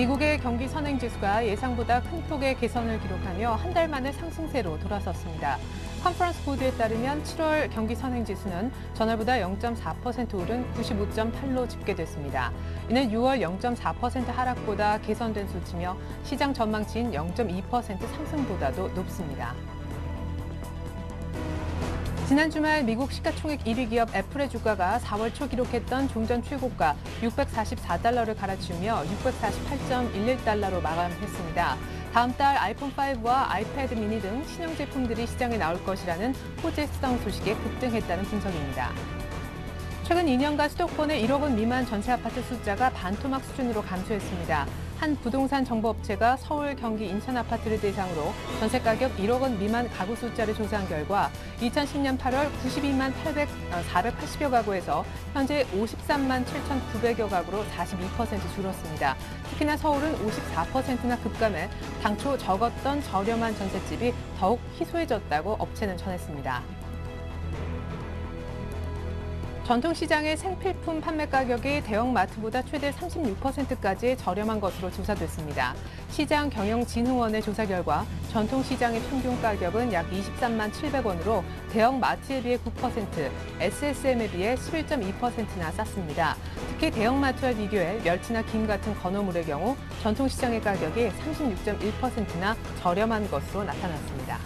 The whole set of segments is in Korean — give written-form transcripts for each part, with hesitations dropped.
미국의 경기 선행지수가 예상보다 큰 폭의 개선을 기록하며 한 달 만에 상승세로 돌아섰습니다. 컨퍼런스 보드에 따르면 7월 경기 선행지수는 전월보다 0.4% 오른 95.8로 집계됐습니다. 이는 6월 0.4% 하락보다 개선된 수치며 시장 전망치인 0.2% 상승보다도 높습니다. 지난 주말 미국 시가총액 1위 기업 애플의 주가가 4월 초 기록했던 종전 최고가 644달러를 갈아치우며 648.11달러로 마감했습니다. 다음 달 아이폰5와 아이패드 미니 등 신형 제품들이 시장에 나올 것이라는 호재성 소식에 급등했다는 분석입니다. 최근 2년간 수도권의 1억 원 미만 전체 아파트 숫자가 반토막 수준으로 감소했습니다. 한 부동산 정보업체가 서울, 경기, 인천 아파트를 대상으로 전세 가격 1억 원 미만 가구 숫자를 조사한 결과 2010년 8월 92만 480여 가구에서 현재 53만 7,900여 가구로 42% 줄었습니다. 특히나 서울은 54%나 급감해 당초 적었던 저렴한 전셋집이 더욱 희소해졌다고 업체는 전했습니다. 전통시장의 생필품 판매 가격이 대형마트보다 최대 36%까지 저렴한 것으로 조사됐습니다. 시장경영진흥원의 조사 결과 전통시장의 평균 가격은 약 23만 700원으로 대형마트에 비해 9%, SSM에 비해 11.2%나 쌌습니다. 특히 대형마트와 비교해 멸치나 김 같은 건어물의 경우 전통시장의 가격이 36.1%나 저렴한 것으로 나타났습니다.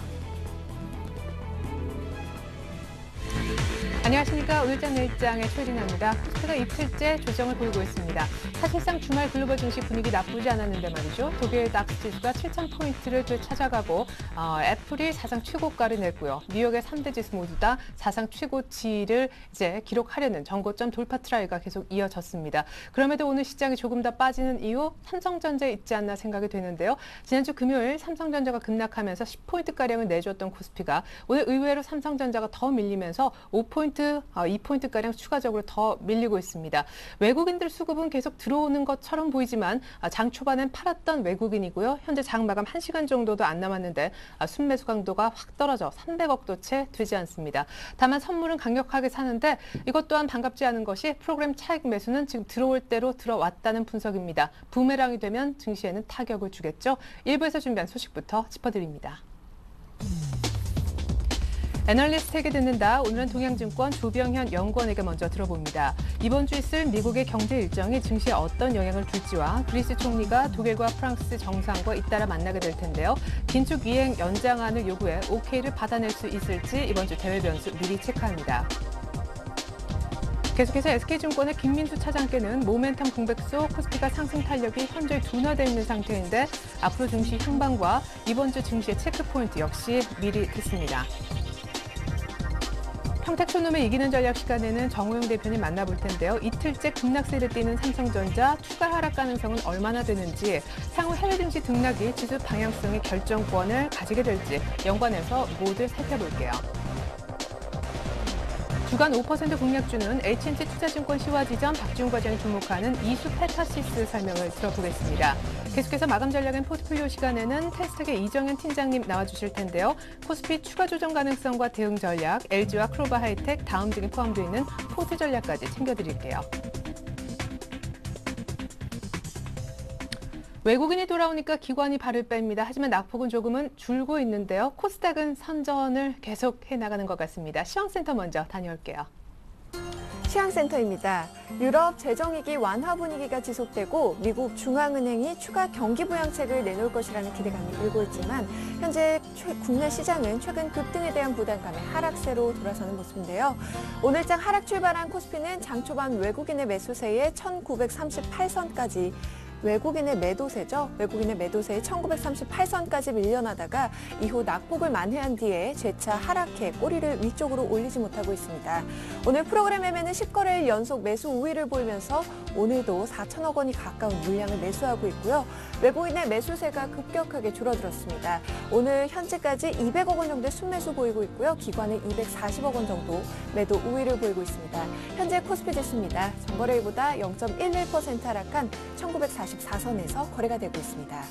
안녕하십니까. 오늘장 내일장의 최리나입니다. 코스피가 이틀째 조정을 보이고 있습니다. 사실상 주말 글로벌 증시 분위기 나쁘지 않았는데 말이죠. 독일 닥스 지수가 7,000포인트를 되찾아가고 애플이 사상 최고가를 냈고요. 뉴욕의 3대 지수 모두 다 사상 최고치를 이제 기록하려는 정고점 돌파 트라이가 계속 이어졌습니다. 그럼에도 오늘 시장이 조금 더 빠지는 이유 삼성전자에 있지 않나 생각이 되는데요. 지난주 금요일 삼성전자가 급락하면서 10포인트가량을 내줬던 코스피가 오늘 의외로 삼성전자가 더 밀리면서 2포인트가량 추가적으로 더 밀리고 있습니다. 외국인들 수급은 계속 들어오는 것처럼 보이지만 장 초반엔 팔았던 외국인이고요. 현재 장 마감 1시간 정도도 안 남았는데 순매수 강도가 확 떨어져 300억도 채 되지 않습니다. 다만 선물은 강력하게 사는데 이것 또한 반갑지 않은 것이 프로그램 차익 매수는 지금 들어올 대로 들어왔다는 분석입니다. 부메랑이 되면 증시에는 타격을 주겠죠. 일부에서 준비한 소식부터 짚어드립니다. 애널리스트에게 듣는다. 오늘은 동양증권 조병현 연구원에게 먼저 들어봅니다. 이번 주 있을 미국의 경제 일정이 증시에 어떤 영향을 줄지와 그리스 총리가 독일과 프랑스 정상과 잇따라 만나게 될 텐데요. 긴축 이행 연장안을 요구해 OK를 받아낼 수 있을지 이번 주 대외 변수 미리 체크합니다. 계속해서 SK증권의 김민수 차장께는 모멘텀 공백 속 코스피가 상승 탄력이 현저히 둔화되어 있는 상태인데 앞으로 증시 향방과 이번 주 증시의 체크포인트 역시 미리 듣습니다. 평택촌놈의 이기는 전략 시간에는 정호영 대표님 만나볼 텐데요. 이틀째 급락세를 띠는 삼성전자 추가 하락 가능성은 얼마나 되는지, 향후 해외 증시 등락이 지수 방향성의 결정권을 가지게 될지 연관해서 모두 살펴볼게요. 주간 5% 공략주는 H&T 투자증권 시와지점 박지훈 과장이 주목하는 이수 페타시스 설명을 들어보겠습니다. 계속해서 마감 전략인 포트폴리오 시간에는 테스닥의 이정현 팀장님 나와주실 텐데요. 코스피 추가 조정 가능성과 대응 전략, LG와 크로바 하이텍, 다음 등이 포함되어 있는 포트 전략까지 챙겨드릴게요. 외국인이 돌아오니까 기관이 발을 뺍니다. 하지만 낙폭은 조금은 줄고 있는데요. 코스닥은 선전을 계속 해나가는 것 같습니다. 시황센터 먼저 다녀올게요. 시황센터입니다. 유럽 재정위기 완화 분위기가 지속되고 미국 중앙은행이 추가 경기 부양책을 내놓을 것이라는 기대감이 일고 있지만 현재 국내 시장은 최근 급등에 대한 부담감에 하락세로 돌아서는 모습인데요. 오늘장 하락 출발한 코스피는 장 초반 외국인의 매수세에 1938선까지 외국인의 매도세죠. 외국인의 매도세에 1938선까지 밀려나다가 이후 낙폭을 만회한 뒤에 재차 하락해 꼬리를 위쪽으로 올리지 못하고 있습니다. 오늘 프로그램 매매는 10거래일 연속 매수 우위를 보이면서 오늘도 4천억 원이 가까운 물량을 매수하고 있고요. 외국인의 매수세가 급격하게 줄어들었습니다. 오늘 현재까지 200억 원 정도의 순매수 보이고 있고요. 기관은 240억 원 정도 매도 우위를 보이고 있습니다. 현재 코스피 지수입니다. 전거래일보다 0.11% 하락한 1944선에서 거래가 되고 있습니다.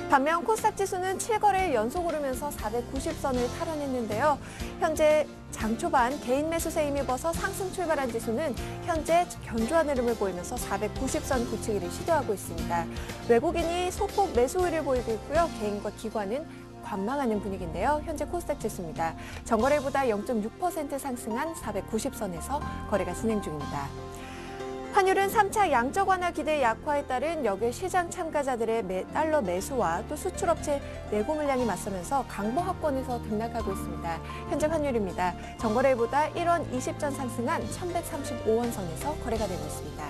반면 코스닥 지수는 7거래일 연속 오르면서 490선을 탈환했는데요. 현재 장 초반 개인 매수세에 힘입어서 상승 출발한 지수는 현재 견조한 흐름을 보이면서 490선 굳히기를 시도하고 있습니다. 외국인이 소폭 매수 우위를 보이고 있고요. 개인과 기관은 관망하는 분위기인데요. 현재 코스닥 지수입니다. 전거래보다 0.6% 상승한 490선에서 거래가 진행 중입니다. 환율은 3차 양적 완화 기대 약화에 따른 역외 시장 참가자들의 달러 매수와 또 수출업체 내고 물량이 맞서면서 강보합권에서 등락하고 있습니다. 현재 환율입니다. 전거래일보다 1원 20전 상승한 1135원 선에서 거래가 되고 있습니다.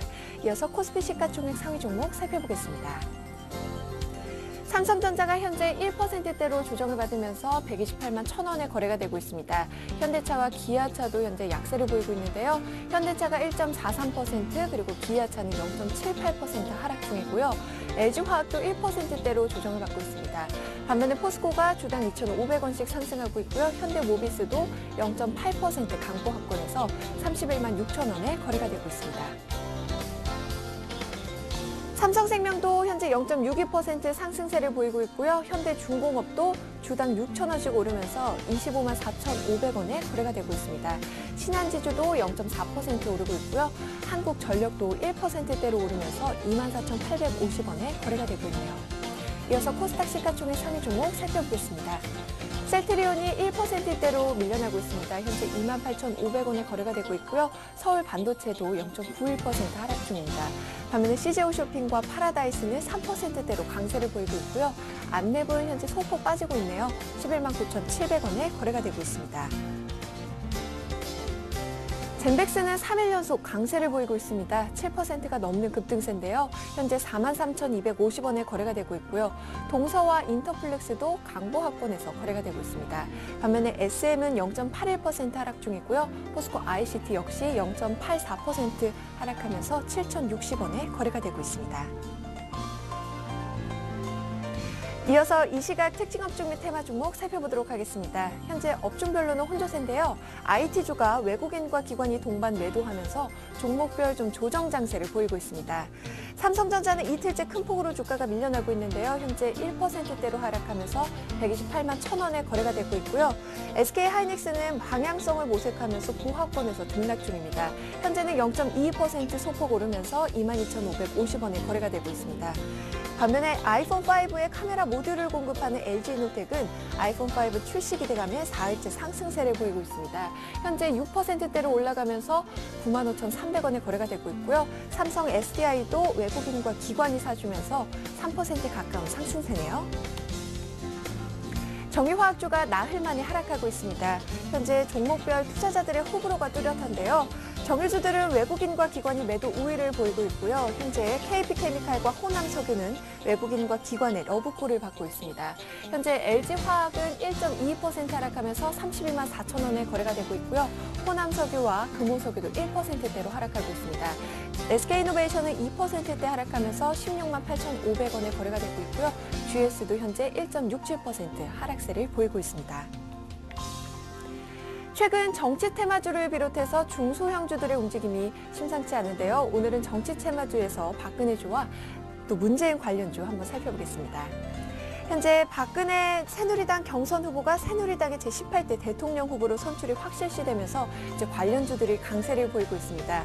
이어서 코스피 시가총액 상위 종목 살펴보겠습니다. 삼성전자가 현재 1%대로 조정을 받으면서 128만 1,000원에 거래가 되고 있습니다. 현대차와 기아차도 현재 약세를 보이고 있는데요. 현대차가 1.43% 그리고 기아차는 0.78% 하락 중이고요. LG화학도 1%대로 조정을 받고 있습니다. 반면에 포스코가 주당 2,500원씩 상승하고 있고요. 현대모비스도 0.8% 강보합권에서 31만 6,000원에 거래가 되고 있습니다. 삼성생명도 현재 0.62% 상승세를 보이고 있고요. 현대중공업도 주당 6,000원씩 오르면서 25만 4,500원에 거래가 되고 있습니다. 신한지주도 0.4% 오르고 있고요. 한국전력도 1%대로 오르면서 24,850원에 거래가 되고 있네요. 이어서 코스닥 시가총액 상위 종목 살펴보겠습니다. 셀트리온이 1%대로 밀려나고 있습니다. 현재 28,500원에 거래가 되고 있고요. 서울반도체도 0.91% 하락 중입니다. 반면에 CJ홈쇼핑과 파라다이스는 3%대로 강세를 보이고 있고요. 안랩은 현재 소폭 빠지고 있네요. 11만 9,700원에 거래가 되고 있습니다. 젠백스는 3일 연속 강세를 보이고 있습니다. 7%가 넘는 급등세인데요. 현재 43,250원에 거래가 되고 있고요. 동서와 인터플렉스도 강보합권에서 거래가 되고 있습니다. 반면에 SM은 0.81% 하락 중이고요. 포스코 ICT 역시 0.84% 하락하면서 7,060원에 거래가 되고 있습니다. 이어서 이 시각 특징 업종 및 테마 종목 살펴보도록 하겠습니다. 현재 업종별로는 혼조세인데요. IT주가 외국인과 기관이 동반 매도하면서 종목별 좀 조정 장세를 보이고 있습니다. 삼성전자는 이틀째 큰 폭으로 주가가 밀려나고 있는데요. 현재 1%대로 하락하면서 128만 1,000원에 거래가 되고 있고요. SK하이닉스는 방향성을 모색하면서 보합권에서 등락 중입니다. 현재는 0.22% 소폭 오르면서 22,550원에 거래가 되고 있습니다. 반면에 아이폰5의 카메라 모듈을 공급하는 LG이노텍은 아이폰5 출시 기대감에 4일째 상승세를 보이고 있습니다. 현재 6%대로 올라가면서 95,300원에 거래가 되고 있고요. 삼성 SDI도 외국인과 기관이 사주면서 3% 가까운 상승세네요. 정유화학주가 나흘 만에 하락하고 있습니다. 현재 종목별 투자자들의 호불호가 뚜렷한데요. 정유주들은 외국인과 기관이 매도 우위를 보이고 있고요. 현재 KP케미칼과 호남석유는 외국인과 기관의 러브콜을 받고 있습니다. 현재 LG화학은 1.22% 하락하면서 31만 4,000원에 거래가 되고 있고요. 호남석유와 금호석유도 1%대로 하락하고 있습니다. SK이노베이션은 2%대 하락하면서 16만 8,500원에 거래가 되고 있고요. GS도 현재 1.67% 하락세를 보이고 있습니다. 최근 정치 테마주를 비롯해서 중소형주들의 움직임이 심상치 않은데요. 오늘은 정치 테마주에서 박근혜주와 또 문재인 관련주 한번 살펴보겠습니다. 현재 박근혜 새누리당 경선 후보가 새누리당의 제18대 대통령 후보로 선출이 확실시되면서 이제 관련주들이 강세를 보이고 있습니다.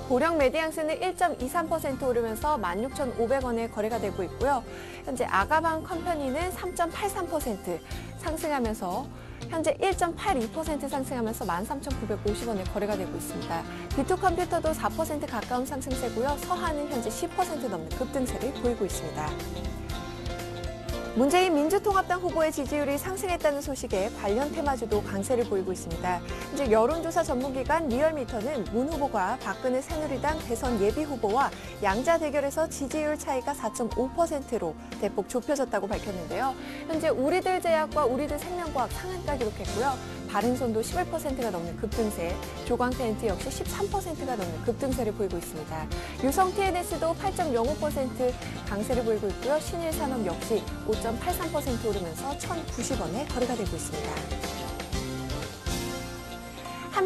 고령 메디앙스는 1.23% 오르면서 16,500원에 거래가 되고 있고요. 현재 아가방 컴퍼니는 3.83% 상승하면서 현재 1.82% 상승하면서 13,950원에 거래가 되고 있습니다. 비투컴퓨터도 4% 가까운 상승세고요. 서한은 현재 10% 넘는 급등세를 보이고 있습니다. 문재인 민주통합당 후보의 지지율이 상승했다는 소식에 관련 테마주도 강세를 보이고 있습니다. 현재 여론조사 전문기관 리얼미터는 문 후보가 박근혜 새누리당 대선 예비 후보와 양자 대결에서 지지율 차이가 4.5%로 대폭 좁혀졌다고 밝혔는데요. 현재 우리들 제약과 우리들 생명과학 상한가 기록했고요. 바른손도 11%가 넘는 급등세, 조광텐트 역시 13%가 넘는 급등세를 보이고 있습니다. 유성 TNS도 8.05% 강세를 보이고 있고요. 신일산업 역시 5.83% 오르면서 1,090원에 거래가 되고 있습니다.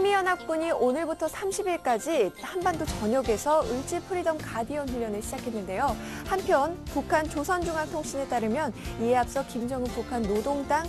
한미연합군이 오늘부터 30일까지 한반도 전역에서 을지 프리덤 가디언 훈련을 시작했는데요. 한편 북한 조선중앙통신에 따르면 이에 앞서 김정은 북한 노동당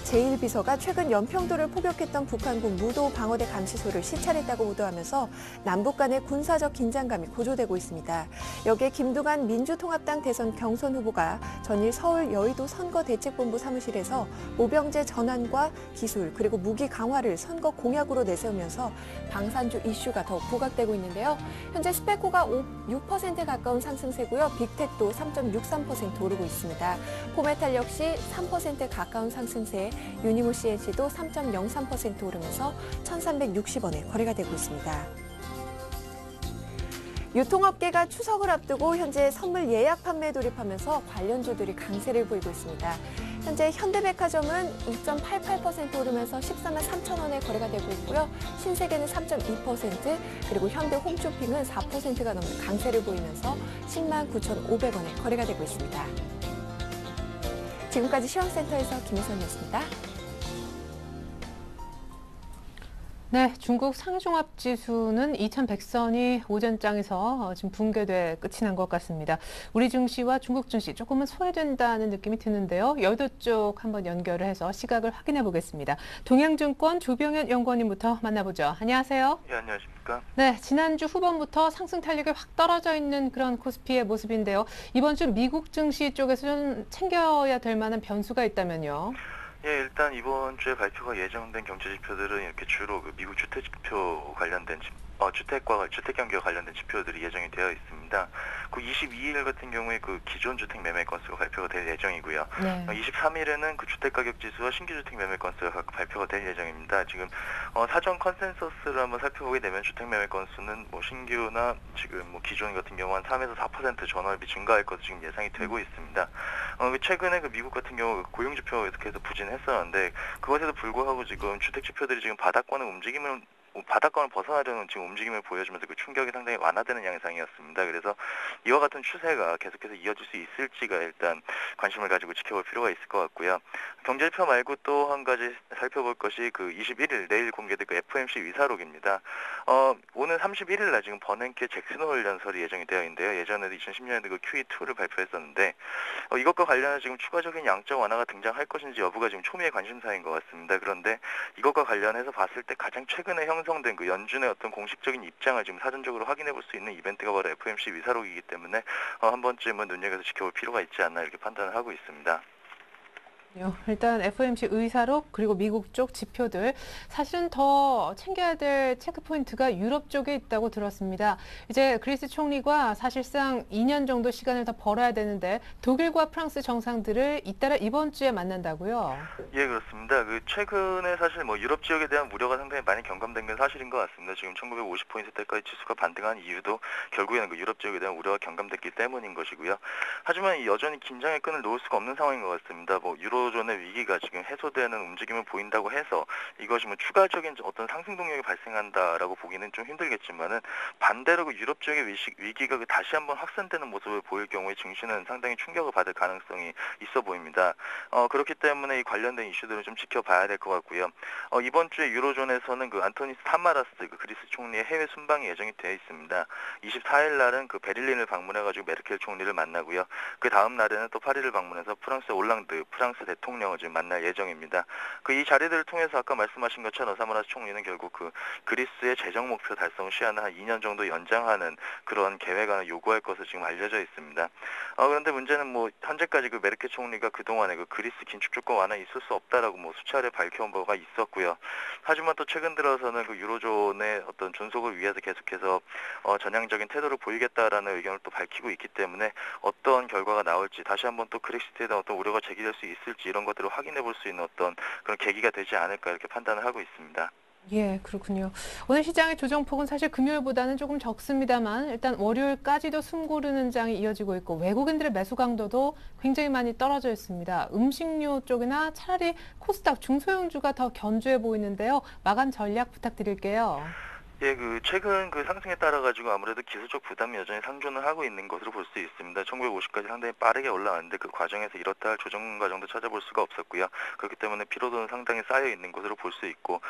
제1비서가 최근 연평도를 포격했던 북한군 무도 방어대 감시소를 시찰했다고 보도하면서 남북 간의 군사적 긴장감이 고조되고 있습니다. 여기에 김두관 민주통합당 대선 경선 후보가 전일 서울 여의도 선거대책본부 사무실에서 모병제 전환과 기술 그리고 무기 강화를 선거 공약으로 내세우면서 방산주 이슈가 더욱 부각되고 있는데요. 현재 스페코가 6%에 가까운 상승세고요. 빅텍도 3.63% 오르고 있습니다. 포메탈 역시 3%에 가까운 상승세에 유니모 CNC도 3.03% 오르면서 1,360원에 거래가 되고 있습니다. 유통업계가 추석을 앞두고 현재 선물 예약 판매에 돌입하면서 관련주들이 강세를 보이고 있습니다. 현재 현대백화점은 2.88% 오르면서 13만 3천 원에 거래가 되고 있고요. 신세계는 3.2%, 그리고 현대홈쇼핑은 4%가 넘는 강세를 보이면서 10만 9,500원에 거래가 되고 있습니다. 지금까지 시황센터에서 김혜선이었습니다. 네, 중국 상해종합지수는 2100선이 오전장에서 지금 붕괴돼 끝이 난 것 같습니다. 우리 증시와 중국 증시 조금은 소외된다는 느낌이 드는데요. 여의도 쪽 한번 연결을 해서 시각을 확인해 보겠습니다. 동양증권 조병현 연구원님부터 만나보죠. 안녕하세요. 예, 안녕하십니까. 네, 지난주 후반부터 상승 탄력이 확 떨어져 있는 그런 코스피의 모습인데요. 이번 주 미국 증시 쪽에서 좀 챙겨야 될 만한 변수가 있다면요. 예, 일단 이번 주에 발표가 예정된 경제 지표들은 이렇게 주로 그 미국 주택 지표 관련된 주택 경기와 관련된 지표들이 예정이 되어 있습니다. 그 22일 같은 경우에 그 기존 주택 매매 건수가 발표가 될 예정이고요. 네. 23일에는 그 주택 가격 지수와 신규 주택 매매 건수가 발표가 될 예정입니다. 지금 사전 컨센서스를 한번 살펴보게 되면 주택 매매 건수는 뭐 신규나 지금 뭐 기존 같은 경우 한 3에서 4% 전월비 증가할 것으로 지금 예상이 되고 있습니다. 최근에 그 미국 같은 경우 고용 지표가 계속해서 부진했었는데 그것에도 불구하고 지금 주택 지표들이 지금 바닥권을 벗어나려는 지금 움직임을 보여주면서 그 충격이 상당히 완화되는 양상이었습니다. 그래서 이와 같은 추세가 계속해서 이어질 수 있을지가 일단 관심을 가지고 지켜볼 필요가 있을 것 같고요. 경제지표 말고 또 한 가지 살펴볼 것이 그 21일 내일 공개될 그 FOMC 의사록입니다. 오늘 31일 날 지금 버냉키 잭슨홀 연설이 예정이 되어 있는데요. 예전에도 2010년에 그 QE2를 발표했었는데 이것과 관련해서 지금 추가적인 양적 완화가 등장할 것인지 여부가 지금 초미의 관심사인 것 같습니다. 그런데 이것과 관련해서 봤을 때 가장 최근에 형성된 그 연준의 어떤 공식적인 입장을 지금 사전적으로 확인해 볼 수 있는 이벤트가 바로 FOMC 의사록이기 때문에 한 번쯤은 눈여겨서 지켜볼 필요가 있지 않나 이렇게 판단을 하고 있습니다. 일단 FOMC 의사록 그리고 미국 쪽 지표들 사실은 더 챙겨야 될 체크포인트가 유럽 쪽에 있다고 들었습니다. 이제 그리스 총리가 사실상 2년 정도 시간을 더 벌어야 되는데 독일과 프랑스 정상들을 잇따라 이번 주에 만난다고요? 예, 그렇습니다. 그 최근에 사실 뭐 유럽 지역에 대한 우려가 상당히 많이 경감된 건 사실인 것 같습니다. 지금 1950포인트대까지 지수가 반등한 이유도 결국에는 그 유럽 지역에 대한 우려가 경감됐기 때문인 것이고요. 하지만 여전히 긴장의 끈을 놓을 수가 없는 상황인 것 같습니다. 뭐 유로존의 위기가 지금 해소되는 움직임을 보인다고 해서 이것이 뭐 추가적인 어떤 상승 동력이 발생한다라고 보기는 좀 힘들겠지만은 반대로 그 유럽 지역의 위기가 다시 한번 확산되는 모습을 보일 경우에 증시는 상당히 충격을 받을 가능성이 있어 보입니다. 그렇기 때문에 이 관련된 이슈들을 좀 지켜봐야 될 것 같고요. 이번 주에 유로존에서는 그 안토니스 사마라스 그 그리스 총리의 해외 순방이 예정이 되어 있습니다. 24일 날은 그 베를린을 방문해가지고 메르켈 총리를 만나고요. 그 다음 날에는 또 파리를 방문해서 프랑스 올랑드 프랑스 대통령을 지금 만날 예정입니다. 이 자리들을 통해서 아까 말씀하신 것처럼 사마라스 총리는 결국 그 그리스의 재정 목표 달성 시한을 한 2년 정도 연장하는 그런 계획안을 요구할 것으로 지금 알려져 있습니다. 그런데 문제는 뭐 현재까지 그 메르켈 총리가 그동안에 그 그리스 긴축 조건 완화 있을 수 없다라고 뭐 수차례 밝혀온 바가 있었고요. 하지만 또 최근 들어서는 그 유로존의 어떤 존속을 위해서 계속해서 전향적인 태도를 보이겠다라는 의견을 또 밝히고 있기 때문에 어떤 결과가 나올지 다시 한번 또 그렉시트에 대한 어떤 우려가 제기될 수 있을지 이런 것들을 확인해 볼 수 있는 어떤 그런 계기가 되지 않을까 이렇게 판단을 하고 있습니다. 예, 그렇군요. 오늘 시장의 조정폭은 사실 금요일보다는 조금 적습니다만 일단 월요일까지도 숨 고르는 장이 이어지고 있고 외국인들의 매수 강도도 굉장히 많이 떨어져 있습니다. 음식료 쪽이나 차라리 코스닥 중소형주가 더 견조해 보이는데요. 마감 전략 부탁드릴게요. 예, 최근 상승에 따라 가지고 아무래도 기술적 부담이 여전히 상존을 하고 있는 것으로 볼 수 있습니다. 1950까지 상당히 빠르게 올라왔는데 그 과정에서 이렇다 할 조정 과정도 찾아볼 수가 없었고요. 그렇기 때문에 피로도는 상당히 쌓여 있는 것으로 볼 수 있고,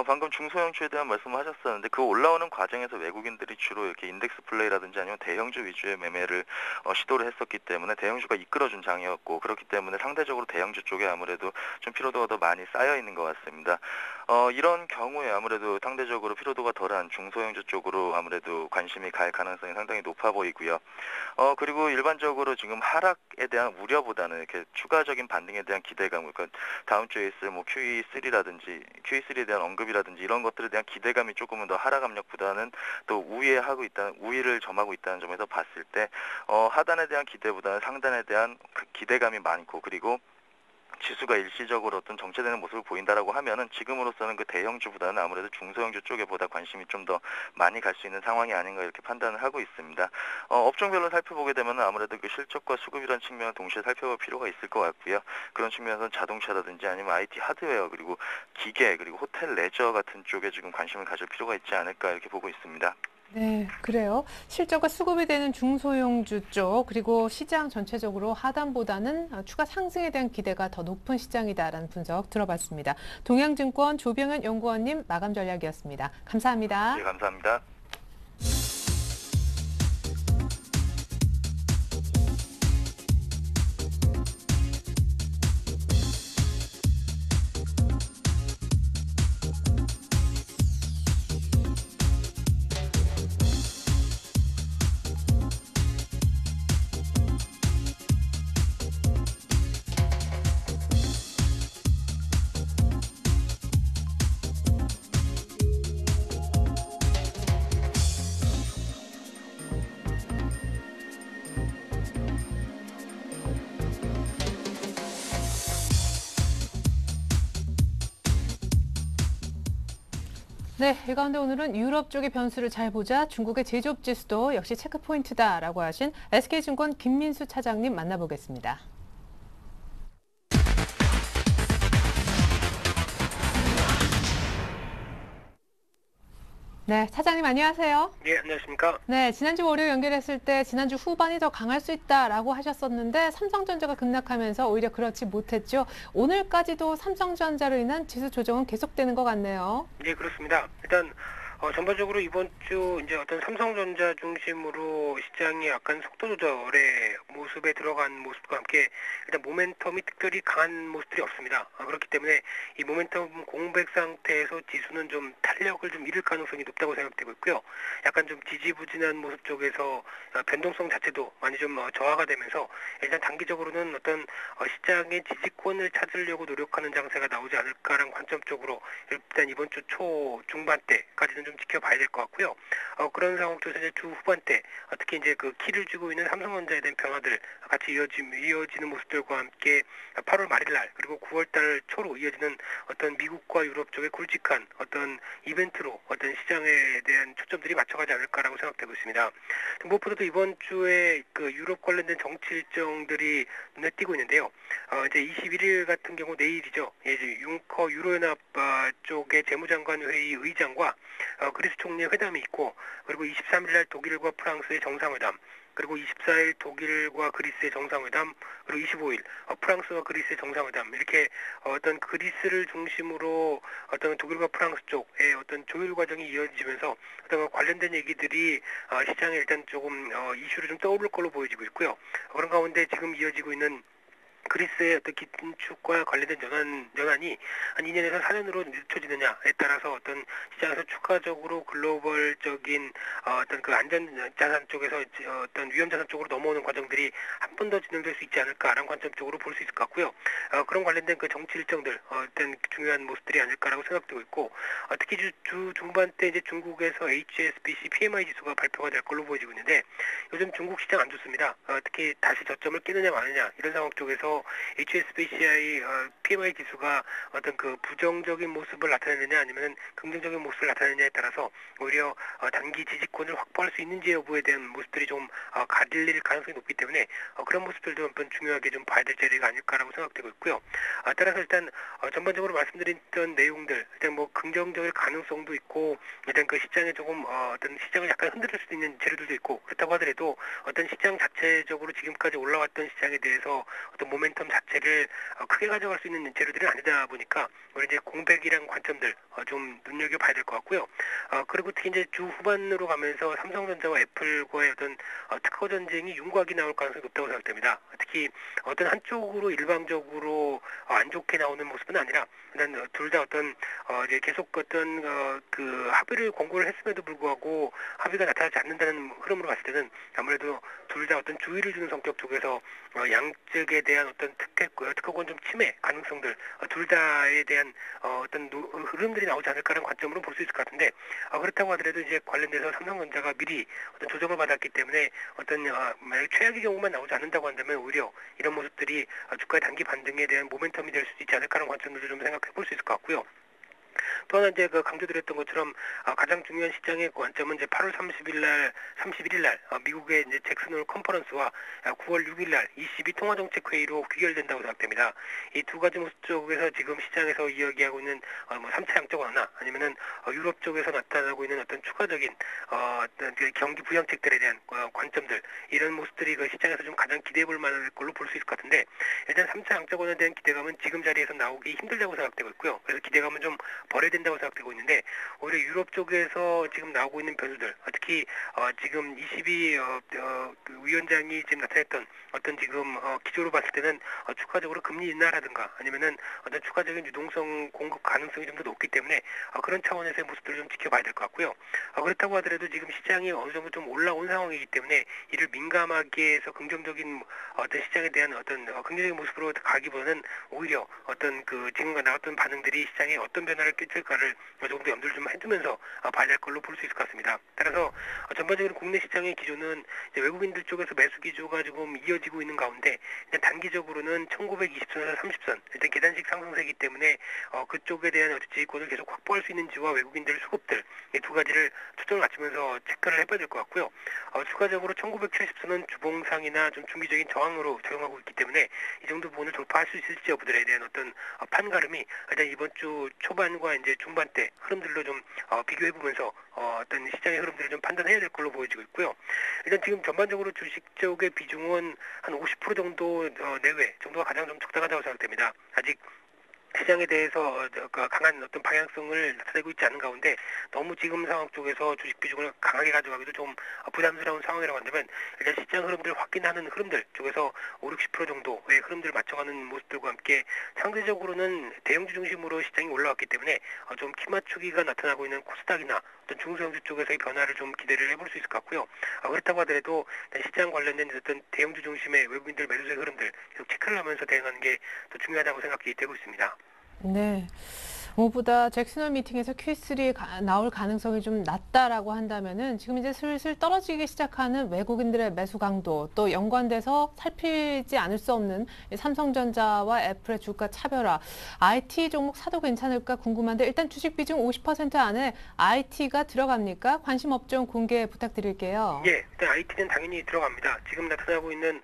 방금 중소형주에 대한 말씀을 하셨었는데 그 올라오는 과정에서 외국인들이 주로 이렇게 인덱스 플레이라든지 아니면 대형주 위주의 매매를 시도를 했었기 때문에 대형주가 이끌어준 장이었고, 그렇기 때문에 상대적으로 대형주 쪽에 아무래도 좀 피로도가 더 많이 쌓여 있는 것 같습니다. 이런 경우에 아무래도 상대적으로 피로도가 덜한 중소형주 쪽으로 아무래도 관심이 갈 가능성이 상당히 높아 보이고요. 그리고 일반적으로 지금 하락에 대한 우려보다는 이렇게 추가적인 반등에 대한 기대감, 그러니까 다음 주에 있을 QE3에 대한 언급이라든지 이런 것들에 대한 기대감이 조금은 더 하락 압력보다는 또 우위를 점하고 있다는 점에서 봤을 때, 하단에 대한 기대보다는 상단에 대한 기대감이 많고, 그리고 지수가 일시적으로 어떤 정체되는 모습을 보인다라고 하면은 지금으로서는 그 대형주보다는 아무래도 중소형주 쪽에 보다 관심이 좀 더 많이 갈 수 있는 상황이 아닌가 이렇게 판단을 하고 있습니다. 업종별로 살펴보게 되면 아무래도 그 실적과 수급이라는 측면을 동시에 살펴볼 필요가 있을 것 같고요. 그런 측면에서는 자동차라든지 아니면 IT 하드웨어, 그리고 기계, 그리고 호텔 레저 같은 쪽에 지금 관심을 가질 필요가 있지 않을까 이렇게 보고 있습니다. 네, 그래요. 실적과 수급이 되는 중소형주 쪽, 그리고 시장 전체적으로 하단보다는 추가 상승에 대한 기대가 더 높은 시장이다라는 분석 들어봤습니다. 동양증권 조병현 연구원님 마감 전략이었습니다. 감사합니다. 예, 감사합니다. 네, 이 가운데 오늘은 유럽 쪽의 변수를 잘 보자 중국의 제조업 지수도 역시 체크포인트다라고 하신 SK증권 김민수 차장님 만나보겠습니다. 네, 차장님 안녕하세요. 예, 안녕하십니까. 네, 지난주 월요일 연결했을 때 지난주 후반이 더 강할 수 있다라고 하셨었는데 삼성전자가 급락하면서 오히려 그렇지 못했죠. 오늘까지도 삼성전자로 인한 지수 조정은 계속되는 것 같네요. 예, 그렇습니다. 일단 전반적으로 이번 주 이제 어떤 삼성전자 중심으로 시장이 약간 속도 조절의 모습에 들어간 모습과 함께 일단 모멘텀이 특별히 강한 모습들이 없습니다. 그렇기 때문에 이 모멘텀 공백 상태에서 지수는 좀 탄력을 좀 잃을 가능성이 높다고 생각되고 있고요. 약간 좀 지지부진한 모습 쪽에서 변동성 자체도 많이 좀 저하가 되면서 일단 단기적으로는 어떤 시장의 지지권을 찾으려고 노력하는 장세가 나오지 않을까라는 관점 쪽으로 일단 이번 주 초 중반 때까지는 좀 지켜봐야 될 것 같고요. 그런 상황 쪽에서 이제 주 후반 때 특히 이제 그 키를 쥐고 있는 삼성전자에 대한 변화들 같이 이어지는 모습들과 함께 8월 말일 날 그리고 9월 달 초로 이어지는 어떤 미국과 유럽 쪽의 굵직한 어떤 이벤트로 어떤 시장에 대한 초점들이 맞춰가지 않을까라고 생각되고 있습니다. 무엇보다도 이번 주에 그 유럽 관련된 정치 일정들이 눈에 띄고 있는데요. 이제 21일 같은 경우 내일이죠. 이제 융커 유로연합 쪽의 재무장관 회의 의장과 그리스 총리의 회담이 있고, 그리고 23일 날 독일과 프랑스의 정상회담, 그리고 24일 독일과 그리스의 정상회담, 그리고 25일 프랑스와 그리스의 정상회담, 이렇게 어떤 그리스를 중심으로 어떤 독일과 프랑스 쪽의 어떤 조율 과정이 이어지면서 어떤 관련된 얘기들이 시장에 일단 조금 이슈를 좀 떠오를 걸로 보여지고 있고요. 그런 가운데 지금 이어지고 있는 그리스의 어떤 긴축과 관련된 연한이 한 2년에서 4년으로 늦춰지느냐에 따라서 어떤 시장에서 추가적으로 글로벌적인 어떤 그 안전자산 쪽에서 어떤 위험자산 쪽으로 넘어오는 과정들이 한 번 더 진행될 수 있지 않을까라는 관점 쪽으로 볼 수 있을 것 같고요. 그런 관련된 그 정치 일정들 어떤 중요한 모습들이 아닐까라고 생각되고 있고, 특히 주 중반 때 이제 중국에서 HSBC PMI 지수가 발표가 될 걸로 보여지고 있는데 요즘 중국 시장 안 좋습니다. 특히 다시 저점을 깨느냐 마느냐 이런 상황 쪽에서 관련돼서 HSBCI PMI 지수가 어떤 그 부정적인 모습을 나타내느냐 아니면 긍정적인 모습을 나타내느냐에 따라서 오히려 단기 지지권을 확보할 수 있는지 여부에 대한 모습들이 좀 갈릴 가능성이 높기 때문에 그런 모습들도 한번 중요하게 좀 봐야 될 자리가 아닐까라고 생각되고 있고요. 따라서 일단 전반적으로 말씀드렸던 내용들 일단 뭐 긍정적일 가능성도 있고 일단 그 시장에 조금 어떤 시장을 약간 흔들릴 수도 있는 재료들도 있고 그렇다고 하더라도 어떤 시장 자체적으로 지금까지 올라왔던 시장에 대해서 어떤 모멘텀 자체를 크게 가져갈 수 있는 재료들은 아니다 보니까 우리 이제 공백이란 관점들 좀 눈여겨봐야 될 것 같고요. 그리고 특히 이제 주 후반으로 가면서 삼성전자와 애플과의 어떤 특허 전쟁이 윤곽이 나올 가능성이 높다고 생각됩니다. 특히 어떤 한쪽으로 일방적으로 안 좋게 나오는 모습은 아니라 일단 둘 다 어떤 이제 계속 어떤 그 합의를 권고를 했음에도 불구하고 합의가 나타나지 않는다는 흐름으로 봤을 때는 아무래도 둘 다 어떤 주의를 주는 성격 쪽에서 양측에 대한 어떤 특허권 좀 침해 가능성들 둘 다에 대한 어떤 흐름들이 나오지 않을까라는 관점으로 볼 수 있을 것 같은데 그렇다고 하더라도 이제 관련돼서 삼성전자가 미리 어떤 조정을 받았기 때문에 어떤 만약 최악의 경우만 나오지 않는다고 한다면 오히려 이런 모습들이 주가의 단기 반등에 대한 모멘텀이 될 수 있지 않을까라는 관점들도 좀 생각해 볼 수 있을 것 같고요. 또 하나 이제 그 강조드렸던 것처럼 가장 중요한 시장의 관점은 이제 8월 31일 날 미국의 이제 잭슨홀 컨퍼런스와 9월 6일 날 ECB 통화정책회의로 귀결된다고 생각됩니다. 이 두 가지 모습 쪽에서 지금 시장에서 이야기하고 있는 뭐 3차 양적 완화 아니면은 유럽 쪽에서 나타나고 있는 어떤 추가적인 어떤 그 경기 부양책들에 대한 관점들 이런 모습들이 그 시장에서 좀 가장 기대해 볼 만한 걸로 볼 수 있을 것 같은데 일단 3차 양적 완화에 대한 기대감은 지금 자리에서 나오기 힘들다고 생각되고 있고요. 그래서 기대감은 좀 버려야 된다고 생각되고 있는데 오히려 유럽 쪽에서 지금 나오고 있는 변수들 특히 지금 ECB 그 위원장이 지금 나타냈던 어떤 지금 기조로 봤을 때는 추가적으로 금리 인하라든가 아니면은 어떤 추가적인 유동성 공급 가능성이 좀 더 높기 때문에 그런 차원에서의 모습들을 좀 지켜봐야 될 것 같고요. 그렇다고 하더라도 지금 시장이 어느 정도 좀 올라온 상황이기 때문에 이를 민감하게 해서 긍정적인 어떤 시장에 대한 어떤 긍정적인 모습으로 가기보다는 오히려 어떤 그 지금과 나왔던 반응들이 시장에 어떤 변화를 끼칠까를 조금 더 염두를 좀 해두면서 봐야 될 걸로 볼 수 있을 것 같습니다. 따라서 전반적으로 국내 시장의 기조는 이제 외국인들 쪽에서 매수 기조가 조금 이어지고 있는 가운데 단기적으로는 1920선에서 30선 일단 계단식 상승세이기 때문에 그쪽에 대한 지지권을 계속 확보할 수 있는지와 외국인들 수급들 이 두 가지를 초점을 맞추면서 체크를 해봐야 될 것 같고요. 추가적으로 1970선은 주봉상이나 좀 중기적인 저항으로 작용하고 있기 때문에 이 정도 부분을 돌파할 수 있을지 여부들에 대한 어떤 판가름이 일단 이번 주 초반과 이제 중반 때 흐름들로 좀 비교해보면서 어떤 시장의 흐름들을 좀 판단해야 될 걸로 보여지고 있고요. 일단 지금 전반적으로 주식 쪽의 비중은 한 50% 정도 내외 정도가 가장 좀 적당하다고 생각됩니다. 아직 시장에 대해서 강한 어떤 방향성을 나타내고 있지 않은 가운데 너무 지금 상황 쪽에서 주식 비중을 강하게 가져가기도 좀 부담스러운 상황이라고 한다면 일단 시장 흐름들을 확인하는 흐름들 쪽에서 5, 60% 정도의 흐름들을 맞춰가는 모습들과 함께 상대적으로는 대형주 중심으로 시장이 올라왔기 때문에 좀 키맞추기가 나타나고 있는 코스닥이나 어떤 중소형주 쪽에서의 변화를 좀 기대를 해볼 수 있을 것 같고요. 그렇다고 하더라도 시장 관련된 어떤 대형주 중심의 외국인들 매수세 흐름들 계속 체크를 하면서 대응하는 게 더 중요하다고 생각이 되고 있습니다. 네. 무엇보다 잭슨홀 미팅에서 Q3 나올 가능성이 좀 낮다라고 한다면은 지금 이제 슬슬 떨어지기 시작하는 외국인들의 매수 강도 또 연관돼서 살피지 않을 수 없는 삼성전자와 애플의 주가 차별화. IT 종목 사도 괜찮을까 궁금한데 일단 주식 비중 50% 안에 IT가 들어갑니까? 관심 업종 공개 부탁드릴게요. 예, 일단 IT는 당연히 들어갑니다. 지금 나타나고 있는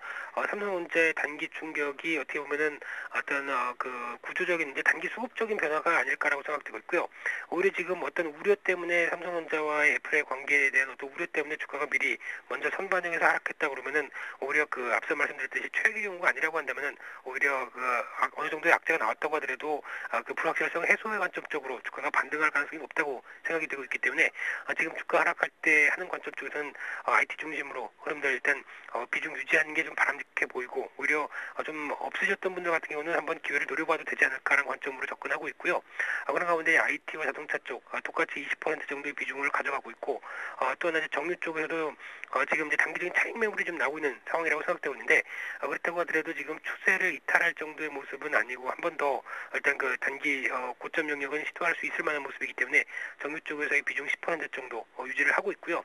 삼성전자의 단기 충격이 어떻게 보면은 어떤 그 구조적인 이제 단기 수급적인 변화가 아닐까라고 생각되고 있고요. 오히려 지금 어떤 우려 때문에 삼성전자와 애플의 관계에 대한 어떤 우려 때문에 주가가 미리 먼저 선반영해서 하락했다 그러면은 오히려 그 앞서 말씀드렸듯이 최악의 경우가 아니라고 한다면은 오히려 그 어느 정도의 악재가 나왔다고 하더라도 그 불확실성 해소의 관점적으로 주가가 반등할 가능성이 높다고 생각이 되고 있기 때문에 지금 주가 하락할 때 하는 관점 쪽에서는 IT 중심으로 흐름들 일단 비중 유지하는 게 좀 바람직해 보이고 오히려 좀 없으셨던 분들 같은 경우는 한번 기회를 노려봐도 되지 않을까라는 관점으로 접근하고 있고요. 그런 가운데 IT와 자동차 쪽 똑같이 20% 정도의 비중을 가져가고 있고 또 하나 이제 정유 쪽에서도 지금 이제 단기적인 차익 매물이 좀 나오고 있는 상황이라고 생각되고 있는데 그렇다고 하더라도 지금 추세를 이탈할 정도의 모습은 아니고 한 번 더 일단 그 단기 고점 영역은 시도할 수 있을 만한 모습이기 때문에 정유 쪽에서의 비중 10% 정도 유지를 하고 있고요.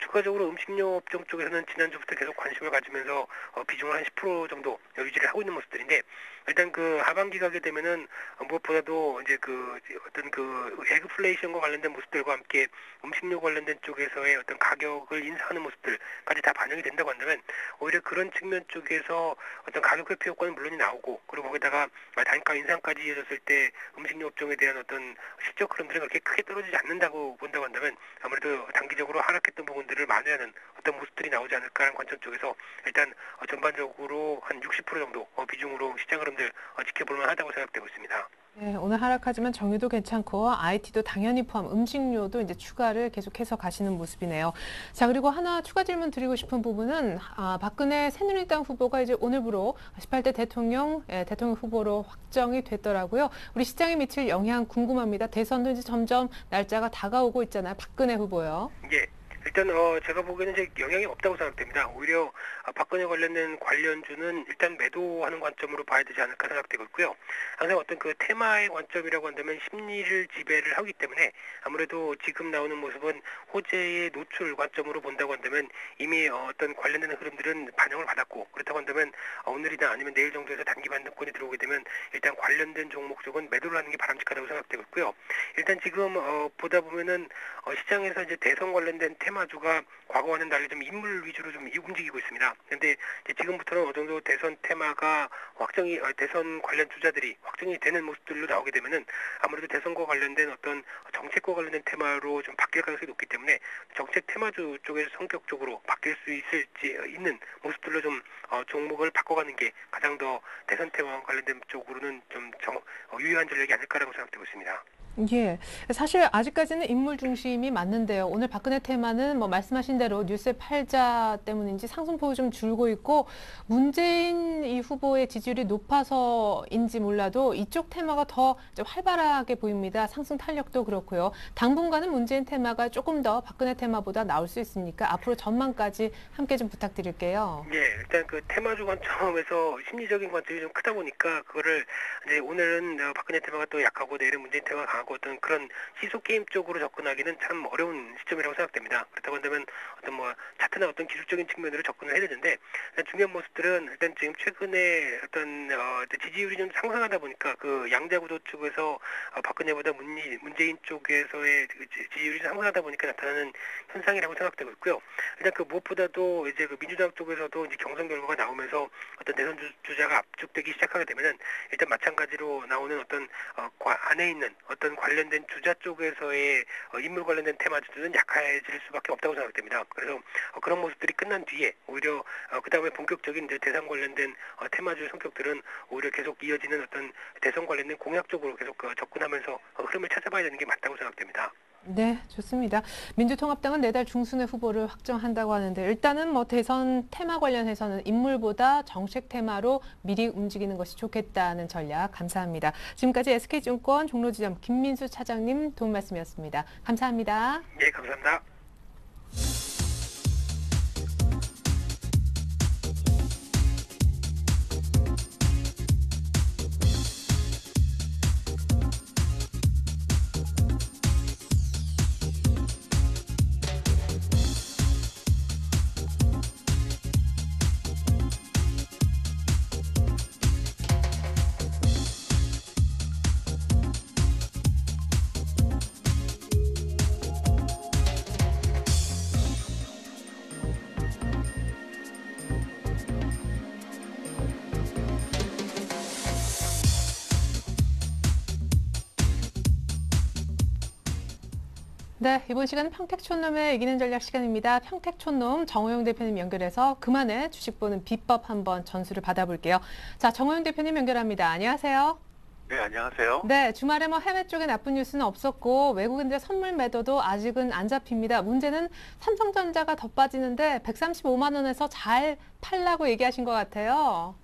추가적으로 음식료 업종 쪽에서는 지난주부터 계속 관심을 가지면서 비중 비중을 한 10% 정도 유지를 하고 있는 모습들인데 일단 그 하반기 가게 되면은 무엇보다도 이제 그 어떤 그 에그플레이션과 관련된 모습들과 함께 음식료 관련된 쪽에서의 어떤 가격을 인상하는 모습들까지 다 반영이 된다고 한다면 오히려 그런 측면 쪽에서 어떤 가격 회피 효과는 물론이 나오고 그리고 거기다가 단가 인상까지 이어졌을 때 음식료 업종에 대한 어떤 실적 흐름들은 그렇게 크게 떨어지지 않는다고 본다고 한다면 아무래도 단기적으로 하락했던 부분들을 만회하는 어떤 모습들이 나오지 않을까 하는 관점 쪽에서 일단 전반적으로 한 60% 정도 비중으로 시장 흐름들 지켜볼 만하다고 생각되고 있습니다. 네, 오늘 하락하지만 정유도 괜찮고 IT도 당연히 포함 음식료도 이제 추가를 계속해서 가시는 모습이네요. 자, 그리고 하나 추가 질문 드리고 싶은 부분은 박근혜 새누리당 후보가 이제 오늘부로 18대 대통령 후보로 확정이 됐더라고요. 우리 시장에 미칠 영향 궁금합니다. 대선도 이제 점점 날짜가 다가오고 있잖아요. 박근혜 후보요. 예. 일단 제가 보기에는 이제 영향이 없다고 생각됩니다. 오히려 박근혜 관련된 관련주는 일단 매도하는 관점으로 봐야 되지 않을까 생각되고 있고요. 항상 어떤 그 테마의 관점이라고 한다면 심리를 지배를 하기 때문에 아무래도 지금 나오는 모습은 호재의 노출 관점으로 본다고 한다면 이미 어떤 관련되는 흐름들은 반영을 받았고 그렇다고 한다면 오늘이나 아니면 내일 정도에서 단기 반등권이 들어오게 되면 일단 관련된 종목 쪽은 매도를 하는 게 바람직하다고 생각되고 있고요. 일단 지금 보다 보면은 시장에서 이제 대선 관련된 테마주가 과거와는 달리 좀 인물 위주로 좀 움직이고 있습니다. 그런데 지금부터는 어느 정도 대선 테마가 대선 관련 주자들이 확정이 되는 모습들로 나오게 되면은 아무래도 대선과 관련된 어떤 정책과 관련된 테마로 좀 바뀔 가능성이 높기 때문에 정책 테마주 쪽에서 성격적으로 바뀔 수 있는 모습들로 좀 종목을 바꿔가는 게 가장 더 대선 테마와 관련된 쪽으로는 좀 유효한 전략이 아닐까라고 생각되고 있습니다. 예, 사실 아직까지는 인물 중심이 맞는데요. 오늘 박근혜 테마는 뭐 말씀하신 대로 뉴스의 팔자 때문인지 상승폭이 좀 줄고 있고 문재인 이 후보의 지지율이 높아서인지 몰라도 이쪽 테마가 더 활발하게 보입니다. 상승 탄력도 그렇고요. 당분간은 문재인 테마가 조금 더 박근혜 테마보다 나올 수 있으니까 앞으로 전망까지 함께 좀 부탁드릴게요. 예, 일단 그 테마주 관점에서 심리적인 관점이 좀 크다 보니까 그거를 이제 오늘은 박근혜 테마가 또 약하고 내일은 문재인 테마가 강하고 어떤 그런 시소 게임 쪽으로 접근하기는 참 어려운 시점이라고 생각됩니다. 그렇다고 한다면 어떤 뭐 차트나 어떤 기술적인 측면으로 접근을 해야 되는데 중요한 모습들은 일단 지금 최근에 어떤 지지율이 좀 상승하다 보니까 그 양자 구도 쪽에서 박근혜보다 문재인 쪽에서의 지지율이 상승하다 보니까 나타나는 현상이라고 생각되고 있고요. 일단 그 무엇보다도 이제 그 민주당 쪽에서도 이제 경선 결과가 나오면서 어떤 대선 주자가 압축되기 시작하게 되면은 일단 마찬가지로 나오는 어떤 안에 있는 어떤 관련된 주자 쪽에서의 인물 관련된 테마주들은 약해질 수밖에 없다고 생각됩니다. 그래서 그런 모습들이 끝난 뒤에 오히려 그 다음에 본격적인 이제 대선 관련된 테마주 성격들은 오히려 계속 이어지는 어떤 대선 관련된 공약 쪽으로 계속 접근하면서 흐름을 찾아봐야 되는 게 맞다고 생각됩니다. 네, 좋습니다. 민주통합당은 내달 중순에 후보를 확정한다고 하는데 일단은 뭐 대선 테마 관련해서는 인물보다 정책 테마로 미리 움직이는 것이 좋겠다는 전략 감사합니다. 지금까지 SK증권 종로지점 김민수 차장님 도움 말씀이었습니다. 감사합니다. 네, 감사합니다. 네, 이번 시간은 평택촌놈의 이기는 전략 시간입니다. 평택촌놈 정호영 대표님 연결해서 그만의 주식 보는 비법 한번 전수를 받아볼게요. 자, 정호영 대표님 연결합니다. 안녕하세요. 네, 안녕하세요. 네, 주말에 뭐 해외 쪽에 나쁜 뉴스는 없었고 외국인들의 선물 매도도 아직은 안 잡힙니다. 문제는 삼성전자가 더 빠지는데 135만 원에서 잘 팔라고 얘기하신 것 같아요.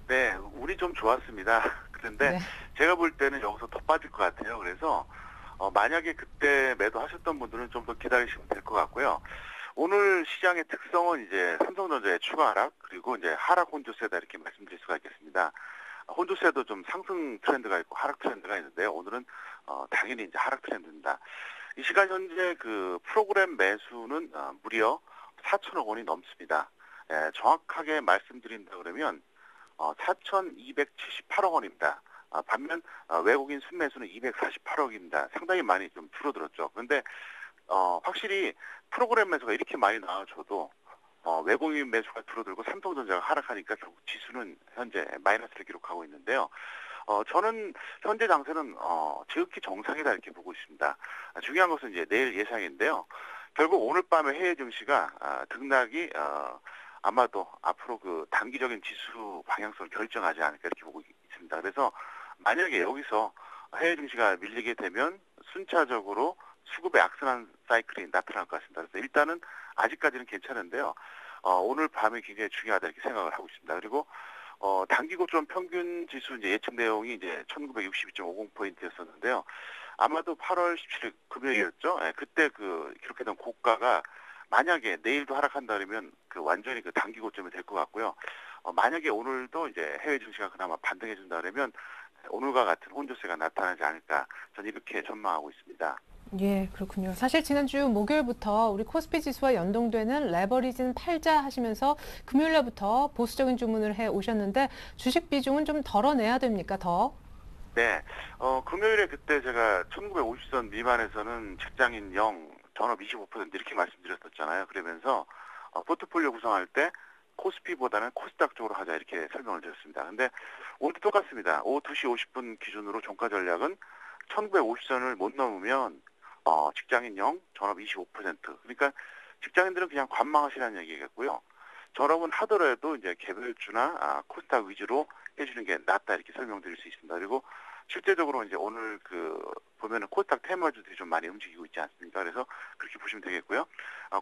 네, 운이 좀 좋았습니다. 그런데 네. 제가 볼 때는 여기서 더 빠질 것 같아요. 그래서 만약에 그때 매도하셨던 분들은 좀 더 기다리시면 될 것 같고요. 오늘 시장의 특성은 이제 삼성전자의 추가 하락, 그리고 이제 하락 혼조세다 이렇게 말씀드릴 수가 있겠습니다. 혼조세도 좀 상승 트렌드가 있고 하락 트렌드가 있는데요. 오늘은 당연히 이제 하락 트렌드입니다. 이 시간 현재 그 프로그램 매수는 무려 4천억 원이 넘습니다. 정확하게 말씀드린다 그러면 4,278억 원입니다. 반면 외국인 순매수는 248억입니다. 상당히 많이 좀 줄어들었죠. 그런데 확실히 프로그램 매수가 이렇게 많이 나와줘도 외국인 매수가 줄어들고 삼성전자가 하락하니까 결국 지수는 현재 마이너스를 기록하고 있는데요. 저는 현재 장세는 지극히 정상이다 이렇게 보고 있습니다. 중요한 것은 이제 내일 예상인데요. 결국 오늘 밤에 해외 증시가 등락이 아마도 앞으로 그 단기적인 지수 방향성을 결정하지 않을까 이렇게 보고 있습니다. 그래서 만약에 여기서 해외 증시가 밀리게 되면 순차적으로 수급의 악순환 사이클이 나타날 것 같습니다. 그래서 일단은 아직까지는 괜찮은데요. 오늘 밤이 굉장히 중요하다 이렇게 생각을 하고 있습니다. 그리고 단기 고점 평균 지수 이제 예측 내용이 이제 1962.50포인트였었는데요. 아마도 8월 17일 금요일이었죠. 그때 그 기록했던 고가가 만약에 내일도 하락한다 그러면 그 완전히 그 단기 고점이 될 것 같고요. 만약에 오늘도 이제 해외 증시가 그나마 반등해 준다 그러면 오늘과 같은 혼조세가 나타나지 않을까 저는 이렇게 전망하고 있습니다. 예, 그렇군요. 사실 지난주 목요일부터 우리 코스피 지수와 연동되는 레버리지는 팔자 하시면서 금요일날부터 보수적인 주문을 해 오셨는데 주식 비중은 좀 덜어내야 됩니까, 더? 네, 금요일에 그때 제가 1950선 미만에서는 직장인 0, 전업 25% 이렇게 말씀드렸었잖아요. 그러면서 포트폴리오 구성할 때 코스피보다는 코스닥 쪽으로 하자 이렇게 설명을 드렸습니다. 근데 오늘도 똑같습니다. 오후 2시 50분 기준으로 종가 전략은 1950선을 못 넘으면 직장인 0, 전업 25%. 그러니까 직장인들은 그냥 관망하시라는 얘기겠고요. 전업은 하더라도 이제 개별주나 코스닥 위주로 해주는 게 낫다 이렇게 설명드릴 수 있습니다. 그리고 실제적으로 이제 오늘 보면은 코스닥 테마주들이 좀 많이 움직이고 있지 않습니까? 그래서 그렇게 보시면 되겠고요.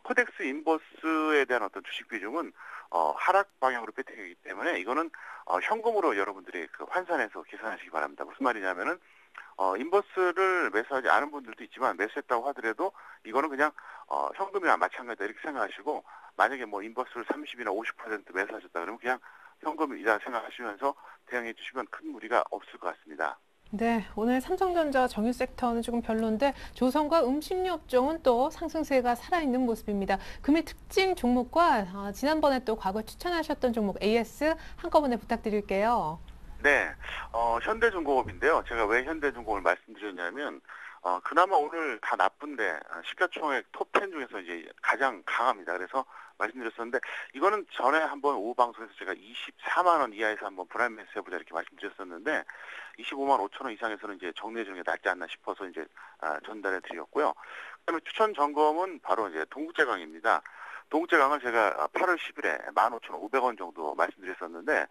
코덱스 인버스에 대한 어떤 주식 비중은 하락 방향으로 배팅이기 때문에 이거는 현금으로 여러분들이 환산해서 계산하시기 바랍니다. 무슨 말이냐면은 인버스를 매수하지 않은 분들도 있지만 매수했다고 하더라도 이거는 그냥 현금이나 마찬가지다 이렇게 생각하시고 만약에 뭐 인버스를 30이나 50% 매수하셨다 그러면 그냥 현금이다 생각하시면서 대응해 주시면 큰 무리가 없을 것 같습니다. 네, 오늘 삼성전자 정유 섹터는 조금 별론데 조선과 음식료 업종은 또 상승세가 살아있는 모습입니다. 금일 특징 종목과 지난번에 또 과거 추천하셨던 종목 AS 한꺼번에 부탁드릴게요. 네, 현대중공업인데요. 제가 왜 현대중공업을 말씀드렸냐면 그나마 오늘 다 나쁜데 시가총액 톱10 중에서 이제 가장 강합니다. 그래서 말씀드렸었는데 이거는 전에 한번 오후 방송에서 제가 24만 원 이하에서 한번 브라임 매수 해보자 이렇게 말씀드렸었는데 25만 5천 원 이상에서는 이제 정리해 주는 게 낫지 않나 싶어서 이제 전달해 드렸고요. 그다음에 추천 점검은 바로 이제 동국제강입니다. 동국제강은 제가 8월 10일에 15,500원 정도 말씀드렸었는데